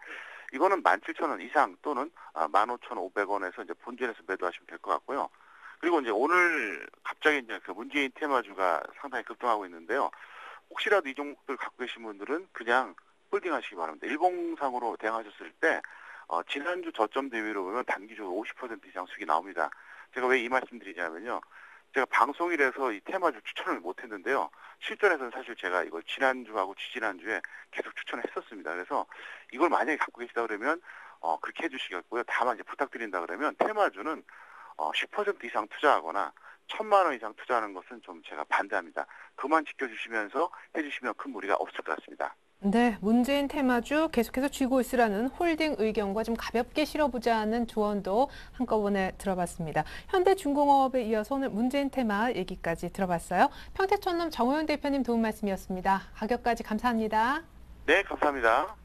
이거는 17,000원 이상 또는 15,500원에서 이제 본전에서 매도하시면 될 것 같고요. 그리고 이제 오늘 갑자기 이제 그 문재인 테마주가 상당히 급등하고 있는데요. 혹시라도 이 종목들 갖고 계신 분들은 그냥 홀딩하시기 바랍니다. 일봉상으로 대응하셨을 때 지난주 저점 대비로 보면 단기적으로 50% 이상 수익이 나옵니다. 제가 왜 이 말씀드리냐면요. 제가 방송일에서 이 테마주 추천을 못했는데요. 실전에서는 사실 제가 이걸 지난주하고 지지난주에 계속 추천을 했었습니다. 그래서 이걸 만약에 갖고 계시다 그러면 그렇게 해주시겠고요. 다만 이제 부탁드린다 그러면 테마주는 10% 이상 투자하거나 1,000만 원 이상 투자하는 것은 좀 제가 반대합니다. 그만 지켜주시면서 해주시면 큰 무리가 없을 것 같습니다. 네, 문재인 테마주 계속해서 쥐고 있으라는 홀딩 의견과 좀 가볍게 실어보자는 조언도 한꺼번에 들어봤습니다. 현대중공업에 이어서 오늘 문재인 테마 얘기까지 들어봤어요. 평택촌놈 정호영 대표님 도움 말씀이었습니다. 가격까지 감사합니다. 네, 감사합니다.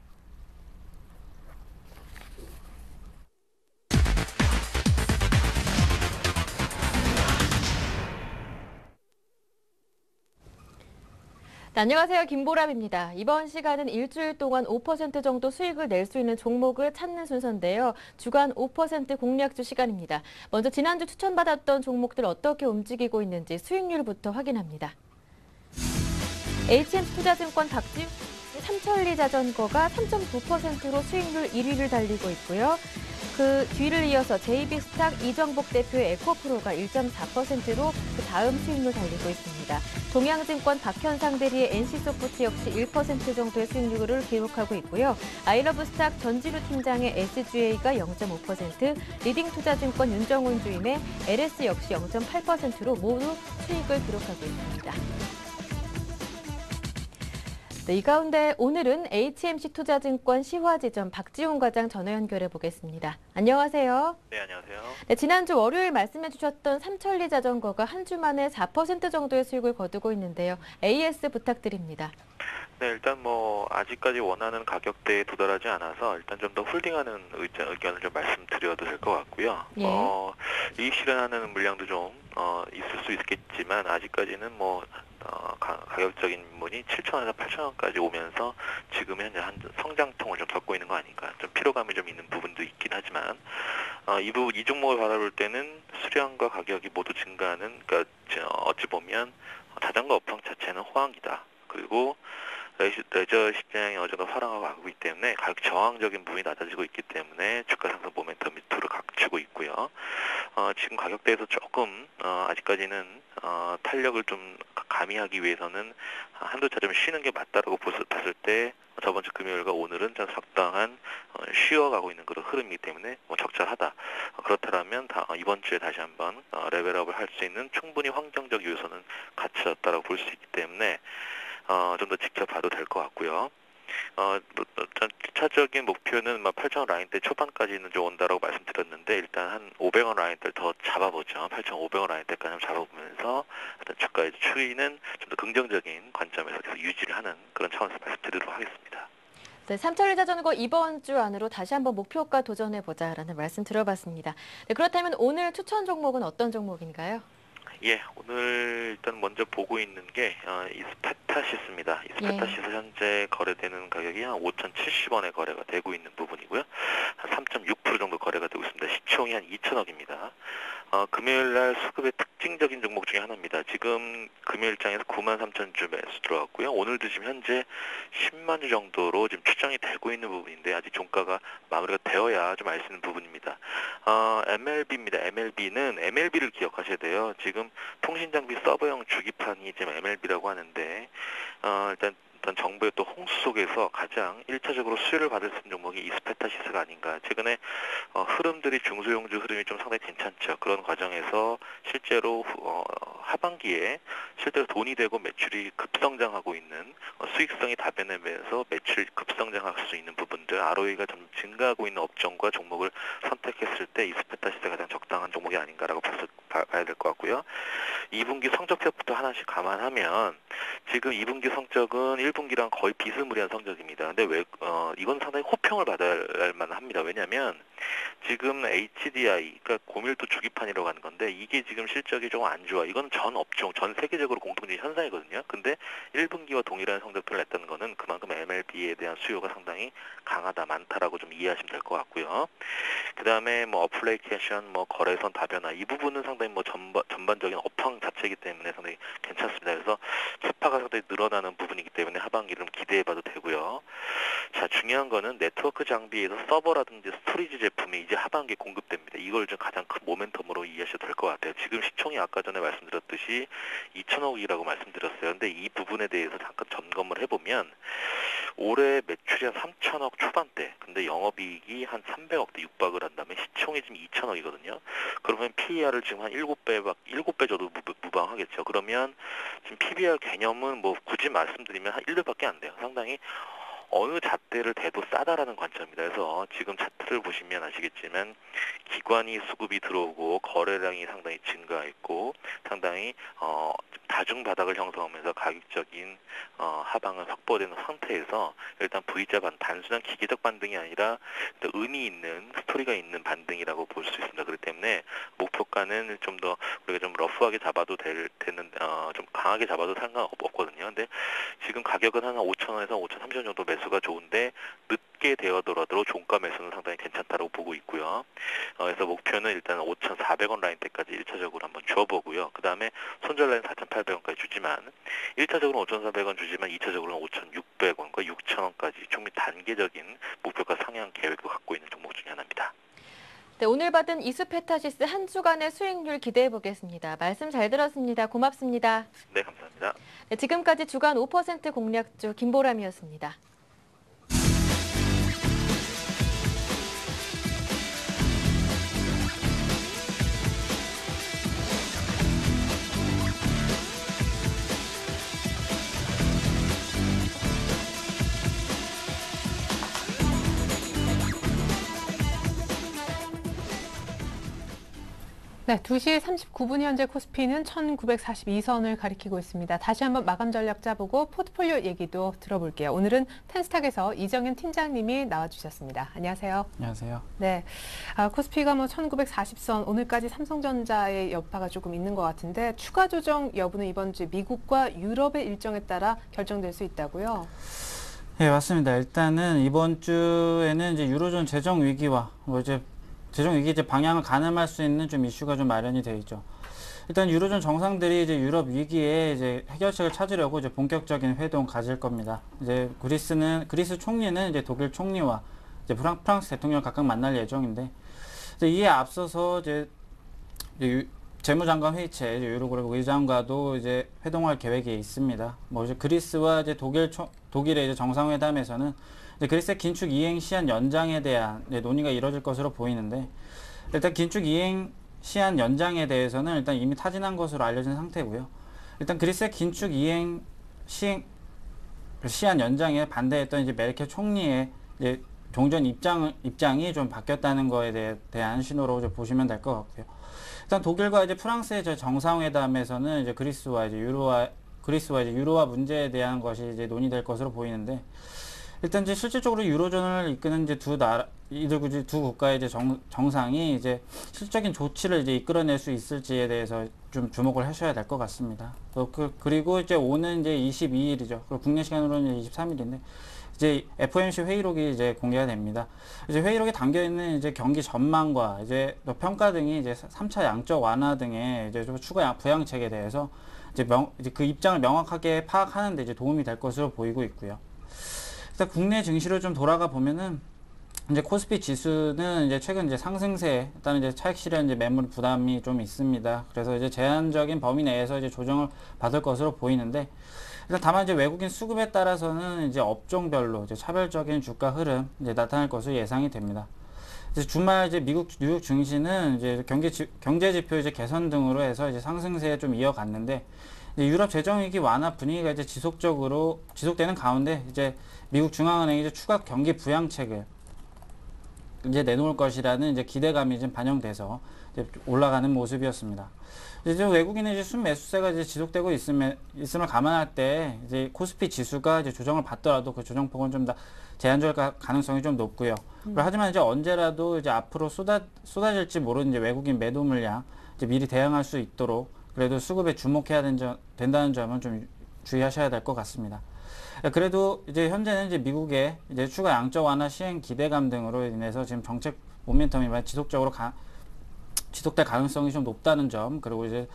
네, 안녕하세요. 김보람입니다. 이번 시간은 일주일 동안 5% 정도 수익을 낼 수 있는 종목을 찾는 순서인데요. 주간 5% 공략주 시간입니다. 먼저 지난주 추천받았던 종목들 어떻게 움직이고 있는지 수익률부터 확인합니다. HM투자증권 박지우 삼천리 자전거가 3.9%로 수익률 1위를 달리고 있고요. 그 뒤를 이어서 JB스탁 이정복 대표의 에코프로가 1.4%로 그 다음 수익률 달리고 있습니다. 동양증권 박현상 대리의 NC소프트 역시 1% 정도의 수익률을 기록하고 있고요. 아이러브스탁 전진우 팀장의 SGA가 0.5%, 리딩투자증권 윤정훈 주임의 LS 역시 0.8%로 모두 수익을 기록하고 있습니다. 네, 이 가운데 오늘은 HMC 투자증권 시화지점 박지훈 과장 전화 연결해 보겠습니다. 안녕하세요. 네, 안녕하세요. 네, 지난주 월요일 말씀해 주셨던 삼천리 자전거가 한 주 만에 4% 정도의 수익을 거두고 있는데요. AS 부탁드립니다. 네, 일단 뭐 아직까지 원하는 가격대에 도달하지 않아서 일단 좀 더 홀딩하는 의견을 좀 말씀드려도 될 것 같고요. 예. 이익 실현하는 물량도 좀 있을 수 있겠지만 아직까지는 뭐 가격적인 부분이 7,000원에서 8,000원까지 오면서 지금 현재 한 성장통을 좀 겪고 있는 거 아닌가, 좀 피로감이 좀 있는 부분도 있긴 하지만 이 종목을 바라볼 때는 수량과 가격이 모두 증가하는, 그러니까 어찌 보면 자전거 업황 자체는 호황기다. 그리고 레저 시장이 어제도 활황하고 가고 있기 때문에 가격 저항적인 부분이 낮아지고 있기 때문에 주가 상승 모멘텀이 두루 갖추고 있고요. 지금 가격대에서 조금 아직까지는 탄력을 좀 가미하기 위해서는 한두 차 좀 쉬는 게 맞다라고 봤을 때 저번 주 금요일과 오늘은 좀 적당한 쉬어가고 있는 그런 흐름이기 때문에 뭐 적절하다. 그렇다면 이번 주에 다시 한번 레벨업을 할 수 있는 충분히 환경적 요소는 갖춰졌다라고 볼 수 있기 때문에 좀 더 지켜봐도 될 것 같고요. 차적인 목표는 8,000원 라인대 초반까지는 좀 온다라고 말씀드렸는데 일단 한 500원 라인대를 더 잡아보죠. 8,500원 라인대까지 한번 잡아보면서 일단 주가의 추이는 좀 더 긍정적인 관점에서 계속 유지를 하는 그런 차원에서 말씀드리도록 하겠습니다. 네, 삼천리 자전거 이번 주 안으로 다시 한번 목표가 도전해보자라는 말씀 들어봤습니다. 네, 그렇다면 오늘 추천 종목은 어떤 종목인가요? 예, 오늘 일단 먼저 보고 있는 게 이스페타시스입니다. 이스페타시스 현재 거래되는 가격이 한 5,070원에 거래가 되고 있는 부분이고요. 한 3.6% 정도 거래가 되고 있습니다. 시총이 한 2천억입니다. 금요일 날 수급의 특징적인 종목 중에 하나입니다. 지금 금요일장에서 93,000주 매수 들어왔고요. 오늘도 지금 현재 10만 주 정도로 지금 추정이 되고 있는 부분인데 아직 종가가 마무리가 되어야 좀 알 수 있는 부분입니다. MLB입니다. MLB는 MLB를 기억하셔야 돼요. 지금 통신장비 서버용 주기판이 지금 MLB라고 하는데 일단 정부의 또 홍수 속에서 가장 1차적으로 수혜를 받을 수 있는 종목이 이스페타시스가 아닌가. 최근에 흐름들이 중소형주 흐름이 좀 상당히 괜찮죠. 그런 과정에서 실제로 하반기에 실제로 돈이 되고 매출이 급성장하고 있는 수익성이 다변하면서 매출 급성장할 수 있는 부분들, ROE가 좀 증가하고 있는 업종과 종목을 선택했을 때 이스페타시스가 가장 적당한 종목이 아닌가라고 봐야 될 것 같고요. 2분기 성적표부터 하나씩 감안하면 지금 2분기 성적은 1분기랑 거의 비스무리한 성적입니다. 근데 왜 이건 상당히 호평을 받을 만합니다. 왜냐하면 지금 HDI, 그러니까 고밀도 주기판이라고 하는 건데 이게 지금 실적이 좀 안 좋아. 이건 전 업종, 전 세계적으로 공통적인 현상이거든요. 근데 1분기와 동일한 성적표를 냈다는 거는 그만큼 MLB에 대한 수요가 상당히 강하다, 많다라고 좀 이해하시면 될 것 같고요. 그 다음에 뭐 어플리케이션, 뭐 거래선 다변화 이 부분은 상당히 뭐 전반적인 업황 자체이기 때문에 상당히 괜찮습니다. 그래서 캐파가 상당히 늘어나는 부분이기 때문에 하반기를 기대해봐도 되고요. 자, 중요한 거는 네트워크 장비에서 서버라든지 스토리지 제품이 이제 하반기에 공급됩니다. 이걸 좀 가장 큰 모멘텀으로 이해하셔도 될 것 같아요. 지금 시총이 아까 전에 말씀드렸듯이 2천억이라고 말씀드렸어요. 근데 이 부분에 대해서 잠깐 점검을 해보면 올해 매출이 한 3천억 초반대, 근데 영업이익이 한 300억대 육박을 한다면 시총이 지금 2천억이거든요. 그러면 PER을 지금 한 7배 정도 무방하겠죠. 그러면 지금 PBR 개념은 뭐 굳이 말씀드리면 한 1배밖에 안 돼요. 상당히 어느 잣대를 대도 싸다라는 관점입니다. 그래서 지금 차트를 보시면 아시겠지만 기관이 수급이 들어오고 거래량이 상당히 증가했고 상당히 다중 바닥을 형성하면서 가격적인 하방은 확보되는 상태에서 일단 V자 단순한 기계적 반등이 아니라 의미 있는 스토리가 있는 반등이라고 볼 수 있습니다. 그렇기 때문에 목표가는 좀 더 우리가 좀 러프하게 잡아도 되는 좀 강하게 잡아도 상관없거든요. 근데 지금 가격은 한 5,000원에서 5,030원 정도 매수가 좋은데 늦게 되어더라도 종가 매수는 상당히 괜찮다고 보고 있고요. 그래서 목표는 일단 5,400원 라인대까지 1차적으로 한번 줘보고요. 그 다음에 손절 라인 4,800원까지 주지만 1차적으로는 5,400원 주지만 2차적으로는 5,600원과 6,000원까지 충분히 단계적인 목표가 상향 계획을 갖고 있는 종목 중에 하나입니다. 네, 오늘 받은 이스페타시스 한 주간의 수익률 기대해 보겠습니다. 말씀 잘 들었습니다. 고맙습니다. 네, 감사합니다. 네, 지금까지 주간 5% 공략주 김보람이었습니다. 네, 2시 39분 현재 코스피는 1942선을 가리키고 있습니다. 다시 한번 마감 전략 짜보고 포트폴리오 얘기도 들어볼게요. 오늘은 텐스탁에서 이정현 팀장님이 나와주셨습니다. 안녕하세요. 안녕하세요. 네, 코스피가 1940선, 오늘까지 삼성전자의 여파가 조금 있는 것 같은데 추가 조정 여부는 이번 주 미국과 유럽의 일정에 따라 결정될 수 있다고요? 네, 맞습니다. 일단은 이번 주에는 이제 유로존 재정 위기와 재정 위기 이제 방향을 가늠할 수 있는 좀 이슈가 좀 마련이 되어 있죠. 일단 유로존 정상들이 이제 유럽 위기에 이제 해결책을 찾으려고 이제 본격적인 회동 가질 겁니다. 이제 그리스 총리는 이제 독일 총리와 이제 프랑스 대통령 각각 만날 예정인데, 이제 이에 앞서서 이제 재무장관 회의체 유로그룹 의장과도 이제 회동할 계획이 있습니다. 이제 그리스와 이제 독일의 이제 정상회담에서는 이제 그리스의 긴축 이행 시한 연장에 대한 논의가 이뤄질 것으로 보이는데, 일단 긴축 이행 시한 연장에 대해서는 일단 이미 타진한 것으로 알려진 상태고요. 일단 그리스의 긴축 이행 시한 연장에 반대했던 이제 메르켈 총리의 이제 종전 입장이 좀 바뀌었다는 거에 대한 신호로 이제 보시면 될 것 같고요. 일단 독일과 이제 프랑스의 정상회담에서는 이제 그리스와 이제 유로화 문제에 대한 것이 이제 논의될 것으로 보이는데, 일단 이제 실질적으로 유로존을 이끄는 이제 두 국가의 이제 정상이 이제 실질적인 조치를 이제 이끌어낼 수 있을지에 대해서 좀 주목을 하셔야 될 것 같습니다. 그리고 이제 오는 이제 22일이죠. 그리고 국내 시간으로는 이제 23일인데, 이제 FOMC 회의록이 이제 공개가 됩니다. 이제 회의록에 담겨 있는 이제 경기 전망과 이제 평가 등이 이제 3차 양적 완화 등의 이제 좀 추가 부양책에 대해서 이제 그 입장을 명확하게 파악하는 데 이제 도움이 될 것으로 보이고 있고요. 일단 국내 증시로 좀 돌아가 보면은 이제 코스피 지수는 이제 최근 이제 상승세에 일단 이제 차익 실현 이제 매물 부담이 좀 있습니다. 그래서 이제 제한적인 범위 내에서 이제 조정을 받을 것으로 보이는데, 일단 다만 이제 외국인 수급에 따라서는 이제 업종별로 이제 차별적인 주가 흐름 이제 나타날 것으로 예상이 됩니다. 이제 주말 이제 뉴욕 증시는 이제 경제 지표 이제 개선 등으로 해서 이제 상승세에 좀 이어갔는데, 이제 유럽 재정 위기 완화 분위기가 이제 지속되는 가운데 이제 미국 중앙은행이 이제 추가 경기 부양책을 이제 내놓을 것이라는 이제 기대감이 좀 반영돼서 이제 올라가는 모습이었습니다. 이제 외국인의 이제 순매수세가 이제 지속되고 있음을 감안할 때 이제 코스피 지수가 이제 조정을 받더라도 그 조정폭은 좀 더 제한적일 가능성이 좀 높고요. 하지만 이제 언제라도 이제 앞으로 쏟아질지 모르는 이제 외국인 매도 물량 이제 미리 대응할 수 있도록 그래도 수급에 주목해야 된다는 점은 좀 주의하셔야 될 것 같습니다. 그래도 이제 현재는 이제 미국의 이제 추가 양적 완화 시행 기대감 등으로 인해서 지금 정책 모멘텀이 지속될 가능성이 좀 높다는 점, 그리고 이제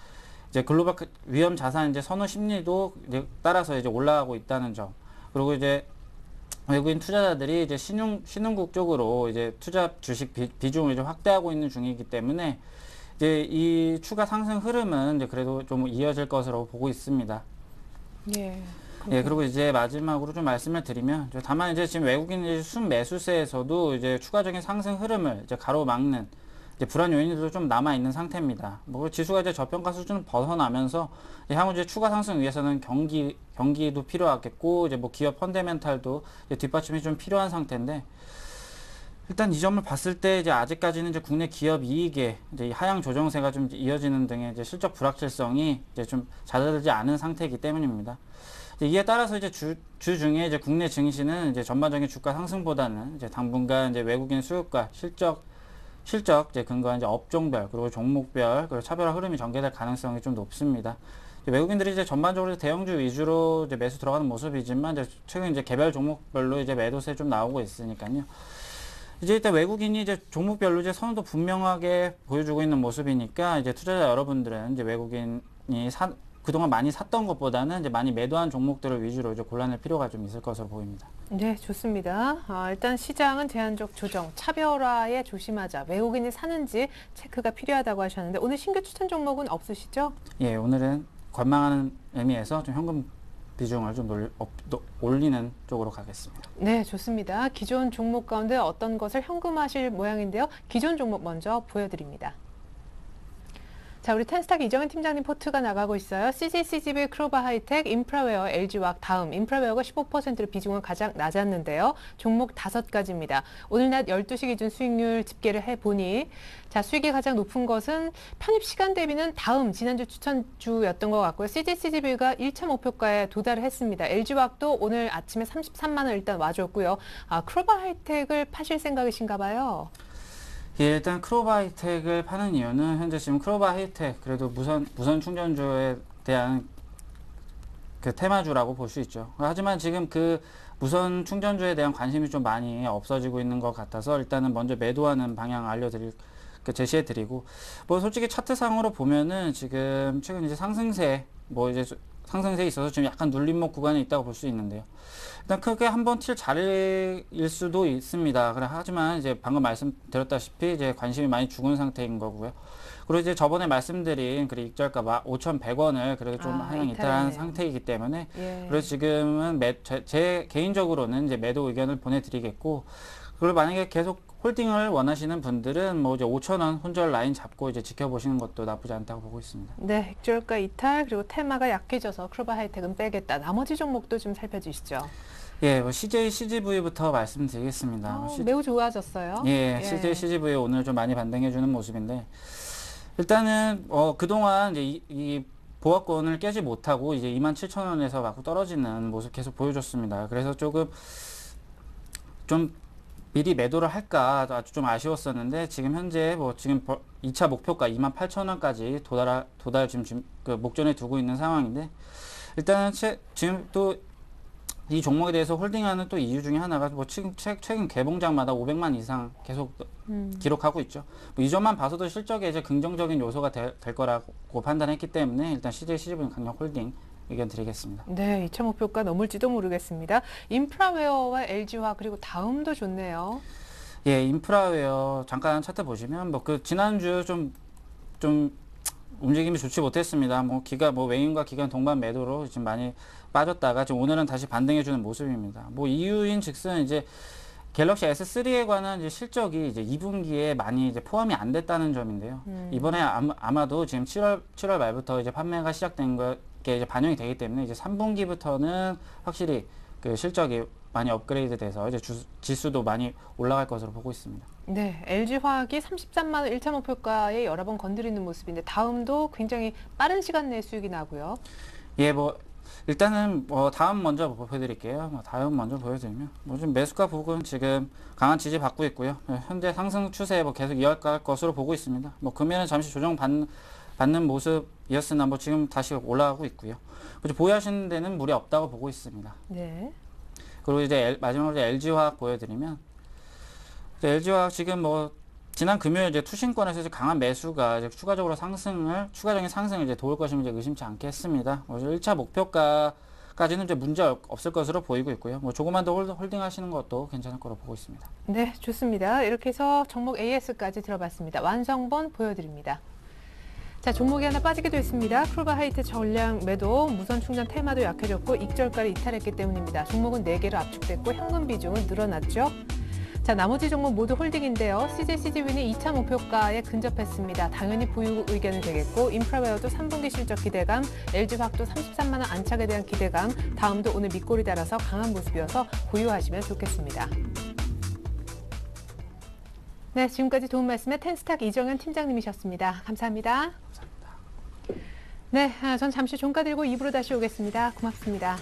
글로벌 위험 자산 이제 선호 심리도 이제 따라서 이제 올라가고 있다는 점, 그리고 이제 외국인 투자자들이 이제 신흥국 쪽으로 이제 투자 주식 비중을 이제 확대하고 있는 중이기 때문에 이제 이 추가 상승 흐름은 이제 그래도 좀 이어질 것으로 보고 있습니다. 예. 예, 그리고 이제 마지막으로 좀 말씀을 드리면, 다만 이제 지금 외국인 순매수세에서도 이제 추가적인 상승 흐름을 이제 가로막는 이제 불안 요인들도 좀 남아 있는 상태입니다. 지수가 이제 저평가 수준을 벗어나면서 향후 이제 추가 상승 위해서는 경기도 필요하겠고, 이제 기업 펀더멘탈도 이제 뒷받침이 좀 필요한 상태인데, 일단 이 점을 봤을 때 이제 아직까지는 이제 국내 기업 이익에 이제 하향 조정세가 좀 이어지는 등의 이제 실적 불확실성이 이제 좀 잦아들지 않은 상태이기 때문입니다. 이에 따라서 이제 주 중에 이제 국내 증시는 이제 전반적인 주가 상승보다는 이제 당분간 이제 외국인 수급과 실적 이제 근거한 이제 업종별 그리고 종목별 그리고 차별화 흐름이 전개될 가능성이 좀 높습니다. 외국인들이 이제 전반적으로 대형주 위주로 이제 매수 들어가는 모습이지만 이제 최근 이제 개별 종목별로 이제 매도세 좀 나오고 있으니까요. 이제 일단 외국인이 이제 종목별로 이제 선호도 분명하게 보여주고 있는 모습이니까 이제 투자자 여러분들은 이제 외국인이 그동안 많이 샀던 것보다는 이제 많이 매도한 종목들을 위주로 이제 골라낼 필요가 좀 있을 것으로 보입니다. 네, 좋습니다. 일단 시장은 제한적 조정, 차별화에 조심하자. 외국인이 사는지 체크가 필요하다고 하셨는데 오늘 신규 추천 종목은 없으시죠? 예, 오늘은 관망하는 의미에서 좀 현금 비중을 좀 올리는 쪽으로 가겠습니다. 네, 좋습니다. 기존 종목 가운데 어떤 것을 현금화하실 모양인데요. 기존 종목 먼저 보여드립니다. 자, 우리 텐스탁 이정현 팀장님 포트가 나가고 있어요. CJ-CGV, 크로바 하이텍, 인프라웨어, LG화학 다음. 인프라웨어가 15%로 비중은 가장 낮았는데요. 종목 5가지입니다. 오늘 낮 12시 기준 수익률 집계를 해보니 자, 수익이 가장 높은 것은 편입 시간 대비는 다음 지난주 추천주였던 것 같고요. CJ-CGV가 1.5표가에 도달을 했습니다. LG화학도 오늘 아침에 33만 원 일단 와줬고요. 크로바 하이텍을 파실 생각이신가 봐요. 예, 일단 크로바 하이텍을 파는 이유는 현재 지금 크로바 하이텍 그래도 무선 충전주에 대한 그 테마주라고 볼 수 있죠. 하지만 지금 그 무선 충전주에 대한 관심이 좀 많이 없어지고 있는 것 같아서 일단은 먼저 매도하는 방향 제시해드리고, 뭐 솔직히 차트상으로 보면은 지금 최근 이제 상승세에 있어서 지금 약간 눌림목 구간에 있다고 볼 수 있는데요. 일단 크게 한번 튈 자리일 수도 있습니다. 하지만 이제 방금 말씀드렸다시피 이제 관심이 많이 죽은 상태인 거고요. 그리고 이제 저번에 말씀드린 그 익절가 5,100원을 그래도 좀 하향 이탈한 상태이기 때문에 그래서 지금은 제 개인적으로는 이제 매도 의견을 보내드리겠고, 그리고 만약에 계속 홀딩을 원하시는 분들은 뭐 이제 5,000원 혼절 라인 잡고 이제 지켜보시는 것도 나쁘지 않다고 보고 있습니다. 네, 익절가 이탈 그리고 테마가 약해져서 크로바 하이텍은 빼겠다. 나머지 종목도 좀 살펴주시죠. 예, 뭐 CJ, CGV부터 말씀드리겠습니다. 매우 좋아졌어요. 예, CJ, CGV 오늘 좀 많이 반등해주는 모습인데, 일단은 그동안 이제 이 보합권을 깨지 못하고 이제 27,000원에서 막 떨어지는 모습 계속 보여줬습니다. 그래서 좀 미리 매도를 할까 아주 좀 아쉬웠었는데, 지금 현재 지금 2차 목표가 28,000원까지 도달 지금 그 목전에 두고 있는 상황인데, 일단은 지금 또 이 종목에 대해서 홀딩하는 또 이유 중에 하나가 최근 개봉장마다 500만 이상 계속 기록하고 있죠. 이 점만 봐서도 실적에 이제 긍정적인 요소가 될 거라고 판단했기 때문에 일단 CJ, CGV는 강력 홀딩 의견 드리겠습니다. 네, 2.5표가 넘을지도 모르겠습니다. 인프라웨어와 LG화학 그리고 다음도 좋네요. 예, 인프라웨어 잠깐 차트 보시면 그 지난주 좀 움직임이 좋지 못했습니다. 외인과 기관 동반 매도로 지금 많이 빠졌다가 지금 오늘은 다시 반등해주는 모습입니다. 이유인 즉슨 이제 갤럭시 S3에 관한 이제 실적이 이제 2분기에 많이 이제 포함이 안 됐다는 점인데요. 이번에 아마도 지금 7월 말부터 이제 판매가 시작된 게 이제 반영이 되기 때문에 이제 3분기부터는 확실히 그 실적이 많이 업그레이드 돼서 이제 지수도 많이 올라갈 것으로 보고 있습니다. 네, LG화학이 33만 원 1.5표가에 여러 번 건드리는 모습인데 다음도 굉장히 빠른 시간 내에 수익이 나고요. 예, 일단은 다음 먼저 보여드릴게요. 다음 먼저 보여드리면 지금 매수가 부근 지금 강한 지지 받고 있고요. 현재 상승 추세 계속 이어갈 것으로 보고 있습니다. 금일은 잠시 조정 받는 모습이었으나 지금 다시 올라가고 있고요. 보유하시는 데는 무리 없다고 보고 있습니다. 네. 그리고 이제 마지막으로 LG화학 보여드리면, LG화학 지금 지난 금요일 이제 투신권에서 이제 강한 매수가 이제 추가적인 상승을 이제 도울 것임을 이제 의심치 않게 했습니다. 1차 목표가까지는 이제 문제 없을 것으로 보이고 있고요. 조금만 더 홀딩 하시는 것도 괜찮을 거로 보고 있습니다. 네, 좋습니다. 이렇게 해서 종목 AS까지 들어봤습니다. 완성본 보여드립니다. 자, 종목이 하나 빠지게 됐습니다. 크로바 하이텍 전량 매도, 무선 충전 테마도 약해졌고 익절가를 이탈했기 때문입니다. 종목은 4개로 압축됐고 현금 비중은 늘어났죠. 자, 나머지 종목 모두 홀딩인데요. CJ, CGV는 2차 목표가에 근접했습니다. 당연히 보유 의견이 되겠고, 인프라웨어도 3분기 실적 기대감, LG화학도 33만 원 안착에 대한 기대감, 다음도 오늘 밑골이 달아서 강한 모습이어서 보유하시면 좋겠습니다. 네, 지금까지 도움 말씀의 텐스탁 이정현 팀장님이셨습니다. 감사합니다. 네, 전 잠시 종가 들고 2부로 다시 오겠습니다. 고맙습니다.